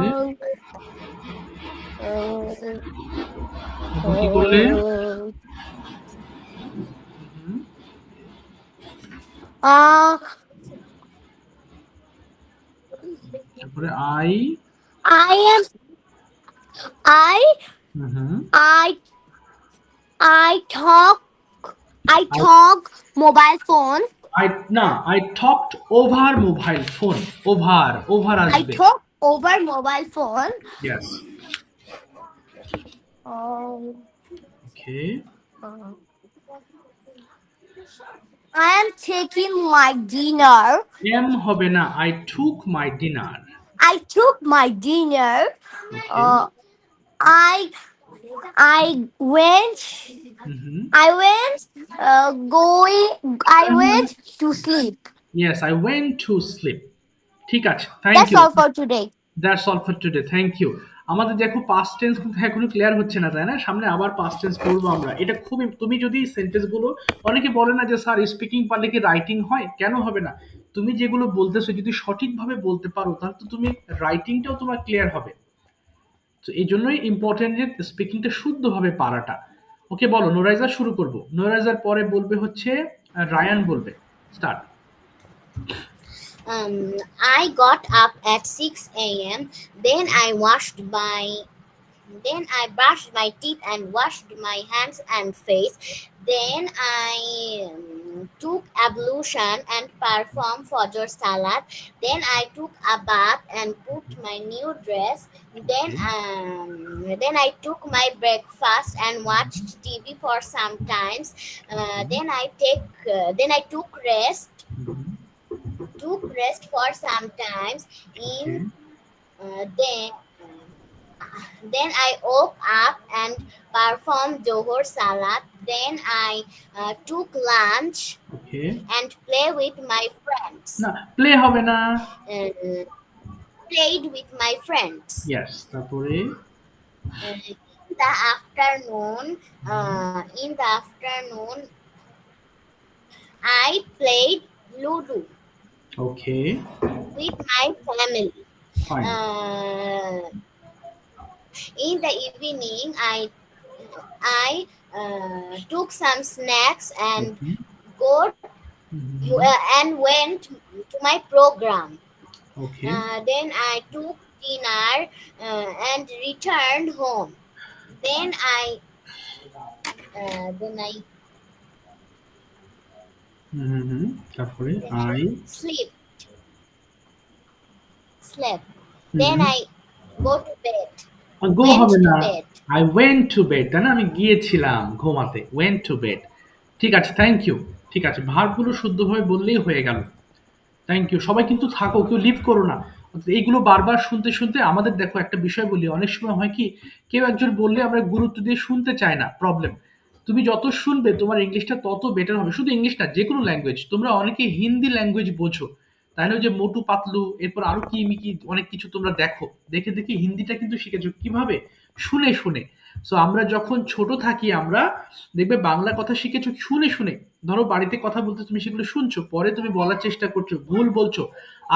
S1: কি করলে? তারপরে
S6: I talk mobile phone.
S1: I talked over mobile phone. Over
S6: I
S1: আসবে।
S6: talk over mobile phone.
S1: Yes. Okay.
S6: I am taking my dinner.
S1: Am হবে না, I took my dinner.
S6: I took my dinner. I went to sleep.
S1: Yes, I went to sleep. ঠিক আছে, thank
S6: That's
S1: you.
S6: all for today.
S1: That's all for today. Thank you. আমাদের দেখো past tense কিন্তু এখনো clear হচ্ছে না, তাই না? সামনে আবার পাস্ট টেন্স করবো আমরা। এটা খুবই, তুমি যদি সেন্টেন্স গুলো, অনেকে বলে না যে স্যার স্পিকিং পারলে কি রাইটিং হয়? কেন হবে না? তুমি যেগুলো বলতেছো যদি সঠিকভাবে বলতে পারো তাহলে তো তুমি রাইটিংটাও তোমার ক্লিয়ার হবে। তো এই জন্যই ইম্পর্টেন্ট যে স্পিকিংটা শুদ্ধভাবে পারাটা। ওকে বলো, নোরাইজা শুরু করব। নোরাইজার পরে বলবে হচ্ছে রায়ান বলবে। Start.
S3: I got up at 6 a.m. Then I brushed my teeth and washed my hands and face. Then I took ablution and performed Fajr Salat. Then I took a bath and put my new dress. Then I took my breakfast and watched TV for some times. Then I took rest for some times. Then I woke up and performed Johor Salat. Then I took lunch and play with my friends.
S1: না play হবে না
S3: Played with my friends.
S1: yes তারপরে
S3: In the afternoon, I played Ludo
S1: okay
S3: with my family.
S1: fine
S3: In the evening, I took some snacks and went to my program.
S1: okay
S3: Then I took dinner and returned home. Then I
S1: তারপরে I
S3: slept. Then I go to bed.
S1: go
S3: Went
S1: হবে
S3: to
S1: না
S3: bed.
S1: I went to bed তাই না আমি গিয়েছিলাম ঘুমাতে went to bed ঠিক আছে থ্যাংক ইউ ঠিক আছে ভার্বগুলো শুদ্ধভাবে বললেই হয়ে গেল থ্যাংক ইউ সবাই কিন্তু থাকো কেউ লিভ করো না এইগুলো বারবার শুনতে শুনতে আমাদের দেখো একটা বিষয় বলি অনেক সময় হয় কি কেউ একজন বললে আমরা গুরুত্ব দিয়ে শুনতে চাই না প্রবলেম তুমি যত শুনবে তোমার ইংলিশটা তত বেটার হবে শুধু ইংলিশ না যে কোনো ল্যাঙ্গুয়েজ তোমরা অনেকে হিন্দি ল্যাঙ্গুয়েজ বোঝো তাই না যে মোটু পাতলু এরপর আরো কি মিকি অনেক কিছু তোমরা দেখো দেখে দেখে হিন্দিটা কিন্তু শিখেছো কিভাবে শুনে শুনে সো আমরা যখন ছোট থাকি আমরা দেখবে বাংলা কথা শিখেছো শুনে শুনে ধরো বাড়িতে কথা বলতে তুমি সেগুলো শুনছো পরে তুমি বলার চেষ্টা করছো ভুল বলছো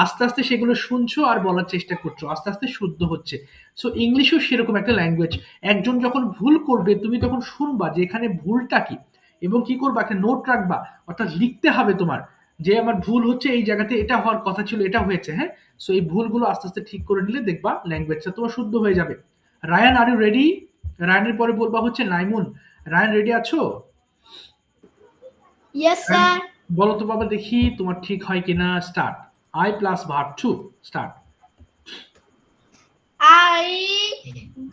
S1: আস্তে আস্তে সেগুলো শুনছো আর বলার চেষ্টা করছো আস্তে আস্তে শুদ্ধ হচ্ছে সো ইংলিশও সেরকম একটা ল্যাঙ্গুয়েজ একজন যখন ভুল করবে তুমি তখন শুনবা যে এখানে ভুলটা কি এবং কি করবা একটা নোট রাখবা অর্থাৎ লিখতে হবে তোমার যে আমার ভুল হচ্ছে এই জায়গাতে এটা হওয়ার কথা ছিল এটা হয়েছে হ্যাঁ সো এই ভুলগুলো আস্তে আস্তে ঠিক করে নিলে দেখবা ল্যাঙ্গুয়েজটা তোমার শুদ্ধ হয়ে যাবে রায়ান আর ইউ রেডি রায়ানের পরে বলবা হচ্ছে নাইমুন রায়ান রেডি আছো
S6: Yes, sir.
S1: বলো তো বাবা দেখি তোমার ঠিক হয় কিনা start I plus verb to start
S6: I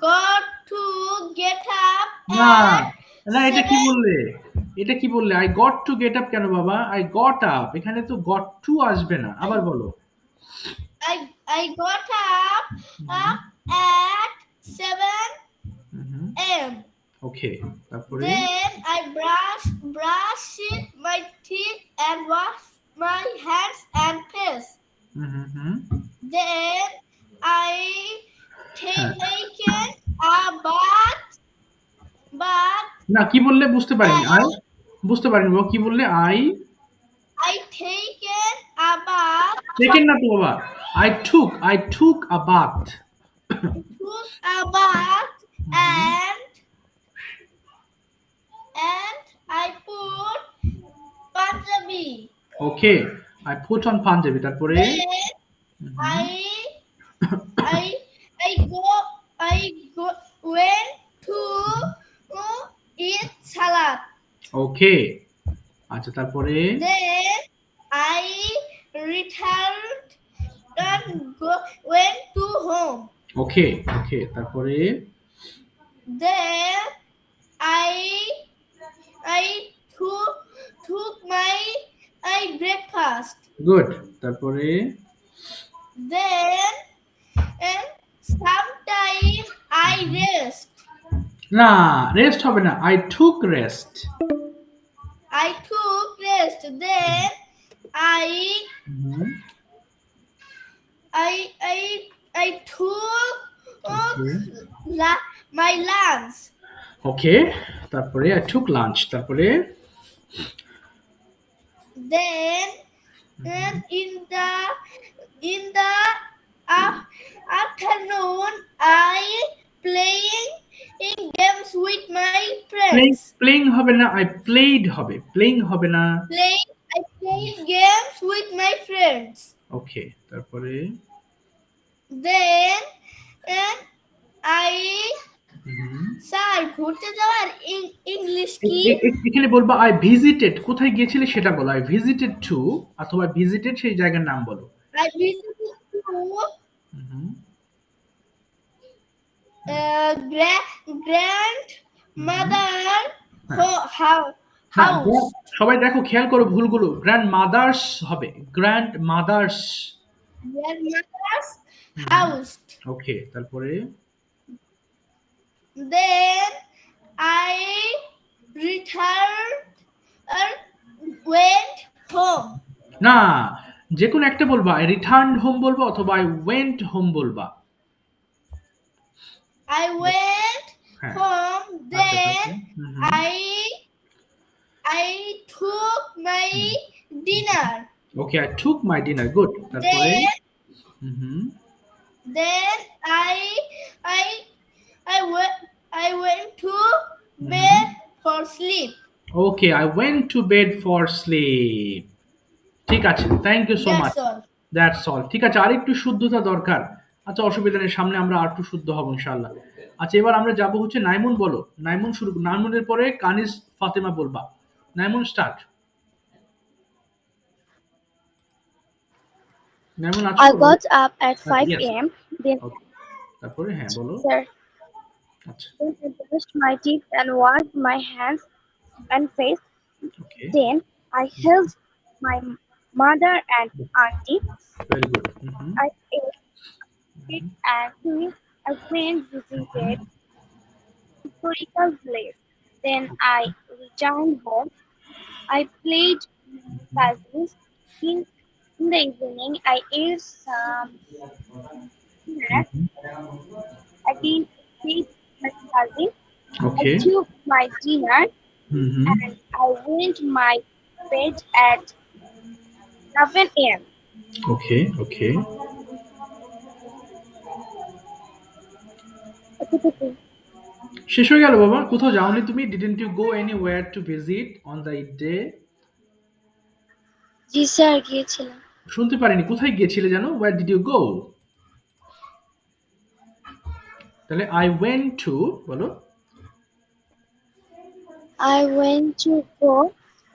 S6: got to get up
S1: না
S6: at
S1: না এটা কি বললে I got to get up কেন বাবা I got up এখানে তো got to আসবে না আবার বলো
S6: I got up at 7 a.m.
S1: ওকে তারপরে
S6: Then I brushed my teeth and washed my hands and face. Then I taken a bath.
S1: না কি বললে বুঝতে পারিনি বাবা কি বললে
S6: I taken a bath.
S1: Second না তো বাবা I took a bath
S6: Took a bath and I put Punjabi.
S1: Okay I put on Punjabi তারপরে
S6: Then I went to eat salad.
S1: ওকে আচ্ছা তারপরে
S6: Then I returned and went to home.
S1: ওকে তারপরে
S6: Then I took my breakfast.
S1: Good তারপরে
S6: Then and sometime I rest.
S1: না rest হবে না I took rest
S6: I took rest. Then I took my lunch.
S1: ওকে তারপরে I took lunch তারপরে
S6: Then in the afternoon I playing games with my friends.
S1: playing হবে না I played হবে playing হবে না
S6: I played games with my friends.
S1: ওকে তারপরে
S6: Then I sir ঘুরতে যাওয়ার ইংলিশ কি?
S1: এখানে বলবা আই ভিজিটেড, কোথায় গিয়েছিলে সেটা বলো। আই ভিজিটেড টু অথবা ভিজিটেড সেই জায়গার নাম বলো।
S6: I visited to grandmother house.
S1: সবাই দেখো, খেয়াল করো ভুলগুলো। গ্র্যান্ড মাদার্স হবে, গ্র্যান্ড মাদার্স
S6: Grandmother's house.
S1: ওকে, তারপরে
S6: Then I returned went home.
S1: না, যে কোনো একটা বলবা। আই রিটার্ন হোম বলবা অথবা আই ওয়েন্ট হোম বলবা।
S6: I went home. Then I took my dinner.
S1: Okay, I took my dinner. Good.
S6: Then I went to bed for sleep.
S1: Okay, I went to bed for sleep. ঠিক আছে, thank you so much. That's all. ঠিক আছে, আর একটু শুদ্ধতা দরকার। আচ্ছা, অসুবিধা নেই, সামনে আমরা আর একটু শুদ্ধ হব ইনশাআল্লাহ। আচ্ছা, এবার আমরা যাব হচ্ছে নাইমুন বলো। নাইমুন শুরু। নাইমুনের পরে কানিজ ফাতেমা বলবা। নাইমুন স্টার্ট। নাইমুন আছো?
S7: I got up at 5 a.m. Then
S1: তারপরে হ্যাঁ বলো।
S7: আচ্ছা। Then I brushed my teeth and washed my hands and face. Okay. Then I helped my mother and auntie.
S1: Very good.
S7: I ate and I went visited historical place. Then I returned home. I played cousins. In the evening, I ate some snacks. I didn't eat my cousin.
S1: Okay.
S7: I took my dinner and I went my bed at 7 a.m.
S1: Okay. শেষ হয়ে গেল বাবা? কোথাও যাওনি তুমি? Didn't you go anywhere to visit on the day?
S7: G sir, গিয়েছিলাম।
S1: শুনতে পারিনি, কোথায় গিয়েছিলে জানো? Where did you go? তাহলে I went to বলো।
S7: I went to go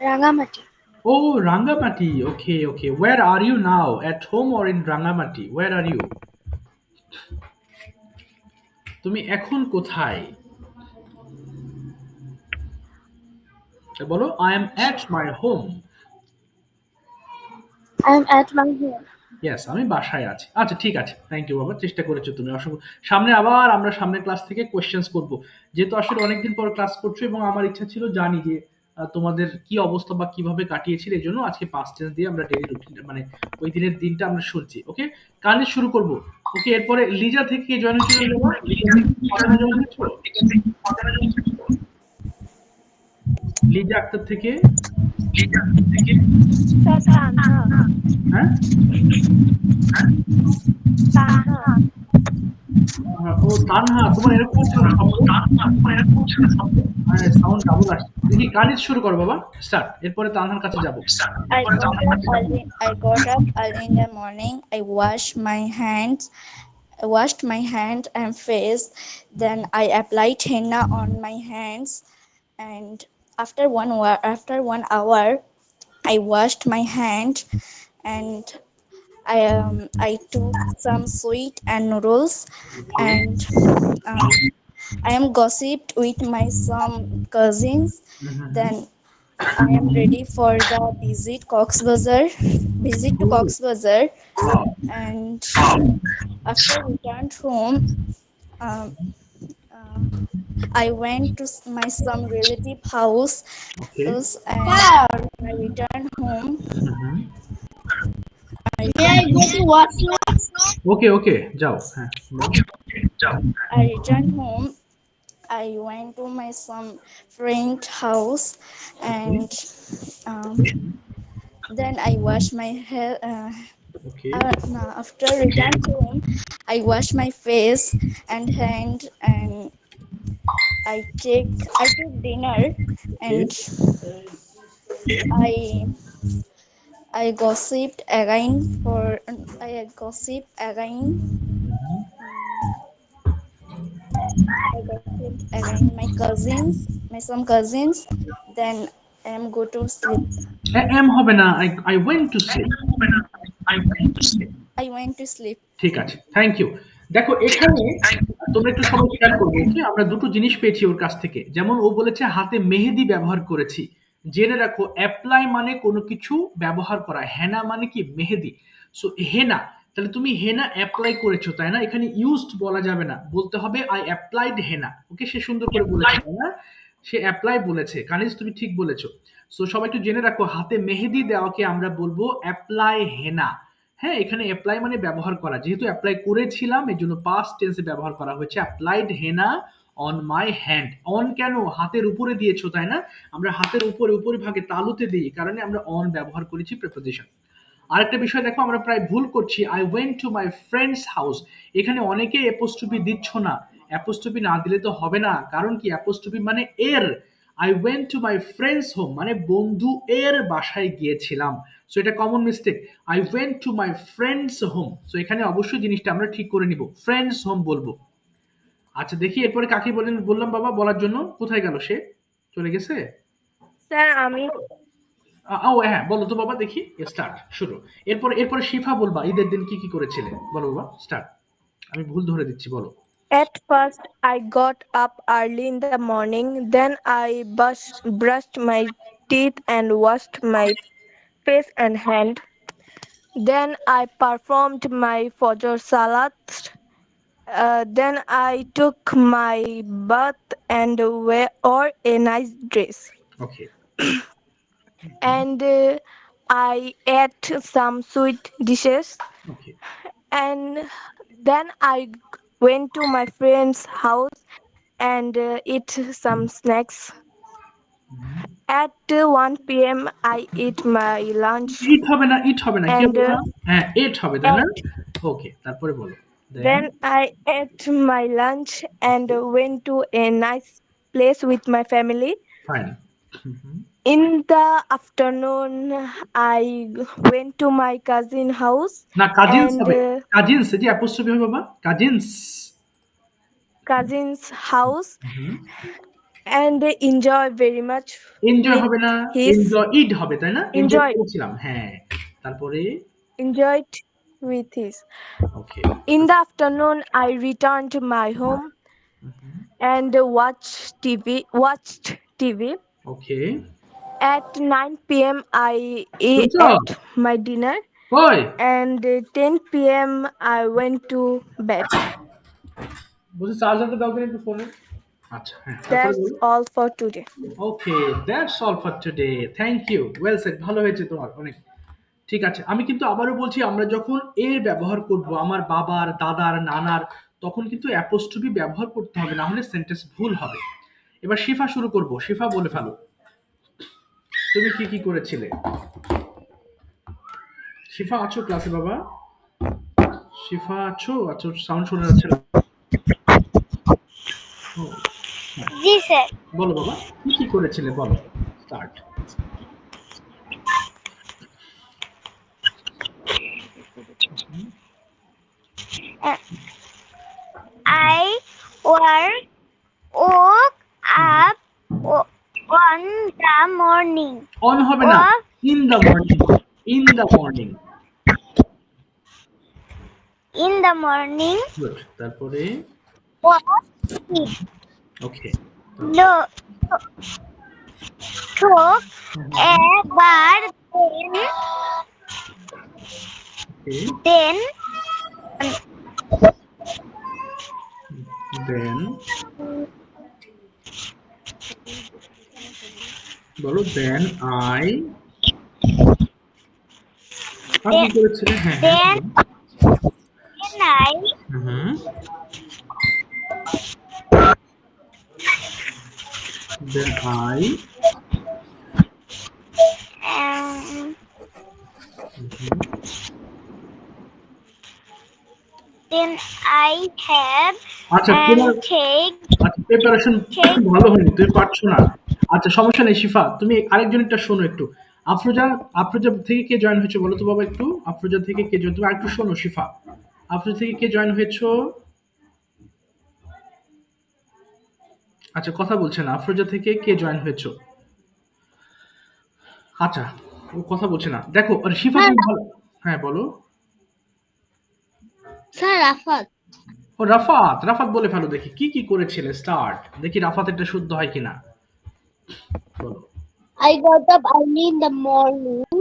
S7: Rangamati.
S1: Oh, Rangamati. Okay. Where are you now? At home or in Rangamati? Where are you? তুমি এখন কোথায়? বলো I am at my home.
S7: I am at my home.
S1: Yes, আমি বাসায় আছি। আচ্ছা, ঠিক আছে, থ্যাংক ইউ বাবা, চেষ্টা করেছো তুমি, অসংখ্য। সামনে আবার আমরা সামনের ক্লাস থেকে কোশ্চেন্স করব, যেহেতু আসলে অনেকদিন পর ক্লাস করছো এবং আমার ইচ্ছা ছিল জানি যে তোমাদের কি অবস্থা বা কিভাবে কাটিয়েছিল, এই জন্য আজকে পাস্ট টেন্স দিয়ে আমরা ডেইলি রুটিন মানে ওই দিনের দিনটা আমরা শুনছি। ওকে, কানে শুরু করব। ওকে, এরপরে লিজা থেকে জয়েন হচ্ছে। লিজা আক্তার থেকে। হ্যাঁ, ও তানহা, তোমার এরকম সাউন্ড ডাবল আসছে। দেখি কানিজ শুরু করো বাবা, স্টার্ট। এরপরে তানহার কাছে যাব।
S8: I got up early in the morning. I washed my hand and face. Then I applied henna on my hands, and after 1 hour I washed my hand, and I took some sweet and noodles, and I am gossiped with some cousins. Then I am ready for the visit to Cox's Bazar, and after returned home, I went to some relative house, and I returned home.
S6: May I go to washroom?
S1: Okay, যাও। হ্যাঁ,
S8: I returned home. I went to some friend house, and then I washed my hair. After returning home, I washed my face and hand, and I took dinner, and I gossiped again. I arrange my cousins, some cousins. Then I am go to sleep.
S1: Am হবে না, I went to sleep.
S8: I went to sleep.
S1: ঠিক আছে, thank you. দেখো এখানে তোমরা একটু সবাই খেয়াল করবে, ওকে? আমরা দুটো জিনিস পেয়েছি ওর কাছ থেকে। যেমন ও বলেছে হাতে মেহেদি ব্যবহার করেছি। জেনে রাখো অ্যাপ্লাই মানে কোনো কিছু ব্যবহার করা, হেনা মানে কি মেহেদি। সো হেনা, তাহলে তুমি হেনা অ্যাপ্লাই করেছো, তাই না? এখানে ইউজড বলা যাবে না, বলতে হবে আই অ্যাপ্লাইড হেনা। ওকে, সে সুন্দর করে বলেছে, তাই না? সে অ্যাপ্লাই বলেছে। কানিজ তুমি ঠিক বলেছো। সো সবাই একটু জেনে রাখো হাতে মেহেদি দেওয়াকে আমরা বলবো অ্যাপ্লাই হেনা। হ্যাঁ, এখানে অ্যাপ্লাই মানে ব্যবহার করা। যেহেতু অ্যাপ্লাই করেছিলাম এই জন্য পাস্ট টেন্সে ব্যবহার করা হয়েছে, applied henna on my hand. On কেন? হাতের উপরে দিয়েছো, তাই না? আমরা হাতের উপরে উপরিভাগে তালুতে দিই, কারণে আমরা অন ব্যবহার করেছি প্রিপোজিশন। আরেকটা বিষয় দেখো, আমরা প্রায় ভুল করছি। I went to my friends house, এখানে অনেকে অ্যাপোস্ট্রফি দিচ্ছ না। অ্যাপোস্ট্রফি না দিলে তো হবে না, কারণ কি অ্যাপোস্ট্রফি মানে এর। I went to my friends home মানে বন্ধু এর বাসায় গিয়েছিলাম। সো এটা common mistake. I went to my friends home. So এখানে অবশ্যই জিনিসটা আমরা ঠিক করে নিব, ফ্রেন্ডস হোম বলবো। আচ্ছা দেখি এরপরে কাকে বললাম বাবা বলার জন্য, কোথায় গেল সে? চলে গেছে?
S7: স্যার আমি
S1: ও হ্যাঁ, বলো তো বাবা দেখি, স্টার্ট, শুরু। এরপরে শিফা বলবা ঈদের দিন কি কি করেছিলে, বলো বাবা, স্টার্ট। আমি ভুল ধরে দিচ্ছি, বলো।
S7: At first, I got up early in the morning. Then I brushed my teeth and washed my face and hand. Then I performed my Fajr Salat. Then I took my bath and wore a nice dress.
S1: Okay.
S7: And I ate some sweet dishes.
S1: Okay.
S7: And then I went to my friend's house and eat some snacks. At 1 p.m. I eat my lunch.
S1: ইট হবে না, কি
S7: And
S1: হবে না? হ্যাঁ, এট হবে, তাই না? ওকে, তারপরে বলো।
S7: then I ate my lunch and went to a nice place with my family.
S1: Fine.
S7: In the afternoon, I went to my cousin house
S1: না, কাজিনস
S7: and
S1: হবে, কাজিনস, এই যে অ্যাপোস্ট্রফি হবে বাবা,
S7: cousin's house and enjoy very much.
S1: Enjoy
S7: with
S1: হবে না,
S7: his
S1: enjoy it হবে, তাই না? এনজয় করেছিলাম, হ্যাঁ। তারপরে
S7: enjoyed with his.
S1: Okay.
S7: In the afternoon, I returned to my home and watched TV.
S1: Okay.
S7: At 9 p.m. I ate my dinner.
S1: Boy.
S7: And 10 p.m. I went to bed.
S1: বলছি চার্জারটা দাও কেন একটু ফোনে। আচ্ছা, হ্যাঁ।
S7: That's all for today.
S1: Okay, that's all for today. Thank you. Well said. ভালো হয়েছে তোমার, অনেক। ঠিক আছে, আমি কিন্তু আবারও বলছি, আমরা যখন এর ব্যবহার করব আমার বাবার, দাদার, নানার, তখন কিন্তু অ্যাপোস্ট্রফি ব্যবহার করতে হবে, না হলে সেন্টেন্স ভুল হবে। এবার শিফা শুরু করব। শিফা বলে ফেলো, তুমি কি কি করেছিলে? শিফা আছো ক্লাসে বাবা? শিফা আছো? আচ্ছা, সাউন্ড শোনা যাচ্ছে না।
S2: জি স্যার।
S1: বলো বাবা, কি কি করেছিলে, বলো, start.
S2: I woke up on the morning.
S1: On হবে না, in the morning. In the morning.
S2: In the morning.
S1: Good. তারপরে Okay.
S2: Took a bath, then
S1: বলো, then I আপনি করেছিলেন, হ্যাঁ হ্যাঁ,
S2: then I
S1: then I
S2: have
S1: আচ্ছা তোমার আচ্ছা প্রিপারেশন ভালো হয়নি, তুমি পারছো না। আচ্ছা সমস্যা নেই শিফা, তুমি আরেকজনেরটা শোনো একটু। আফরোজা থেকে কে জয়েন হয়েছে বলো তো বাবা একটু। আফরোজা থেকে কে জয়েন, তুমি আরেকটু শোনো শিফা। আফরোজা থেকে কে জয়েন হয়েছো? আচ্ছা, কথা বলছে না। আফরোজা থেকে কে জয়েন হয়েছো? আচ্ছা, ও কথা বলছে না। দেখো শিফা, তুমি ভালো। হ্যাঁ বলো।
S2: স্যার রাফাত।
S1: ও রাফাত, রাফাত বলে ফেলো দেখি কি কি করেছিলে। স্টার্ট দেখি রাফাত এটা শুদ্ধ হয় কিনা। বলো।
S2: I got up early in the morning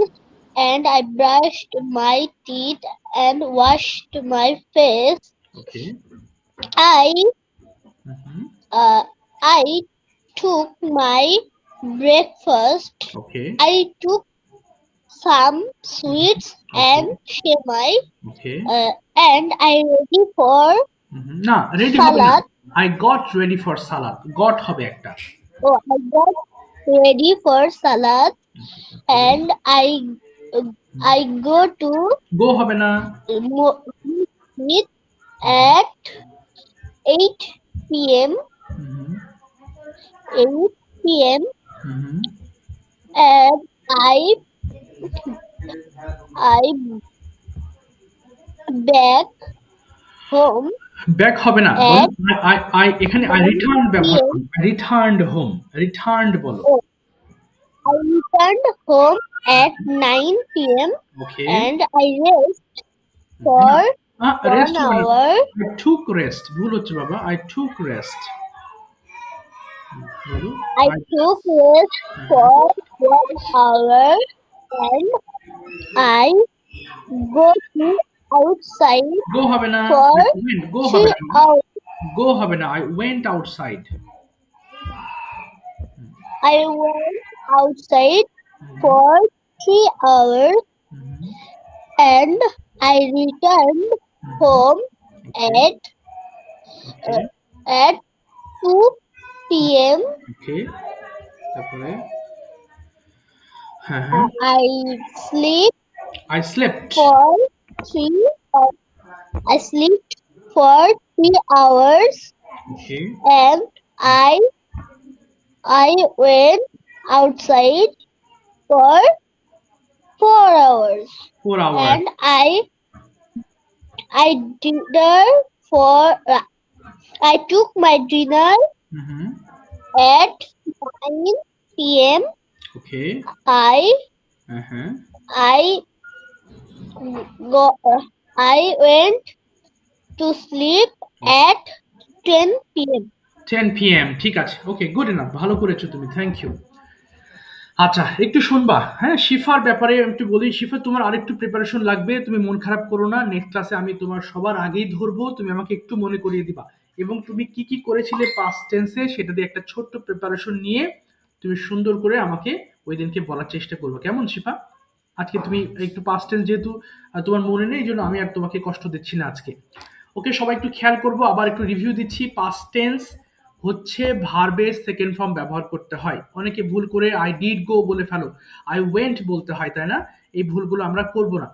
S2: and I brushed my teeth and washed my face.
S1: Okay.
S2: I took my breakfast.
S1: Okay.
S2: I took some sweets and shemai.
S1: Okay.
S2: And I ready for
S1: না, ready হবে না।
S2: salad.
S1: I got ready for salad. got হবে একটা।
S2: Oh, I got ready for salad and I go to
S1: go হবে না।
S2: meet at 8 p.m. 8 p.m. and I back home.
S1: Back হবে না,
S2: at
S1: I এখানে I returned ব্যবহার করো। returned home, returned বলো।
S2: I returned home at 9 p.m.
S1: Okay.
S2: and I rest for
S1: rest
S2: 1 hour.
S1: I took rest, ভুল হচ্ছে বাবা। I took rest বলো।
S2: I took rest for 1 hour and I go to outside
S1: go হবে না।
S2: for
S1: go হবে
S2: 3
S1: না।
S2: hours.
S1: go হবে না। I went outside.
S2: I went outside for 3 hours and I returned home at 2 p.m.
S1: Okay. তারপরে
S2: I slept for 3 hours.
S1: Okay.
S2: And I went outside for 4 hours.
S1: 4 hours.
S2: And I took my dinner at 9 p.m.
S1: Okay.
S2: I went to sleep at 10 p.m.
S1: 10 p.m. ঠিক আছে। ওকে, good enough, ভালো করেছো তুমি, thank you. আচ্ছা, একটু শুনবা। হ্যাঁ, cipher ব্যাপারে একটু বলি। শিফা, তোমার আরেকটু প্রিপারেশন লাগবে, তুমি মন খারাপ করো না। নেক্সট ক্লাসে আমি তোমার সবার আগেই ধরবো, তুমি আমাকে একটু মনে করিয়ে দিবা এবং তুমি কি কি করেছিলে পাস্ট টেন্সে সেটা দিয়ে একটা ছোট্ট প্রিপারেশন নিয়ে তুমি সুন্দর করে আমাকে ওই দিনকে বলার চেষ্টা করবো, কেমন শিফা? আজকে তুমি একটু পাস্ট টেন্স যেহেতু তোমার মনে নেই, এই জন্য আমি আর তোমাকে কষ্ট দিচ্ছি না আজকে। ওকে, সবাই একটু খেয়াল করবো। আবার একটু রিভিউ দিচ্ছি। পাস্ট টেন্স হচ্ছে ভার্বের সেকেন্ড ফর্ম ব্যবহার করতে হয়। অনেকে ভুল করে আই ডিড গো বলে ফেলো, আই ওয়েন্ট বলতে হয়, তাই না? এই ভুলগুলো আমরা করব না।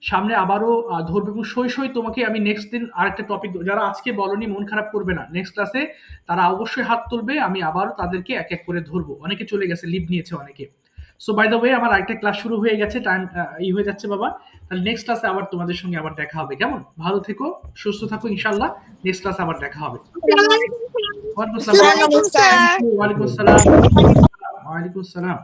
S1: সামনে আবারও ধরবে এবং সই তোমাকে আমি নেক্সট দিন আরেকটা টপিক, যারা আজকে বলনি মন খারাপ করবে না, নেক্সট ক্লাসে তারা অবশ্যই হাত তুলবে, আমি আবারও তাদেরকে এক এক করে ধরবো। অনেকে চলে গেছে, লিভ নিয়েছে অনেকে। সো বাই দ্য ওয়ে, আমার আরেকটা ক্লাস শুরু হয়ে গেছে, টাইম হয়ে যাচ্ছে বাবা। তাহলে নেক্সট ক্লাসে আবার তোমাদের সঙ্গে আবার দেখা হবে, কেমন? ভালো থেকো, সুস্থ থাকো, ইনশাআল্লাহ নেক্সট ক্লাসে আবার দেখা হবে। ওয়ালাইকুম আসসালাম।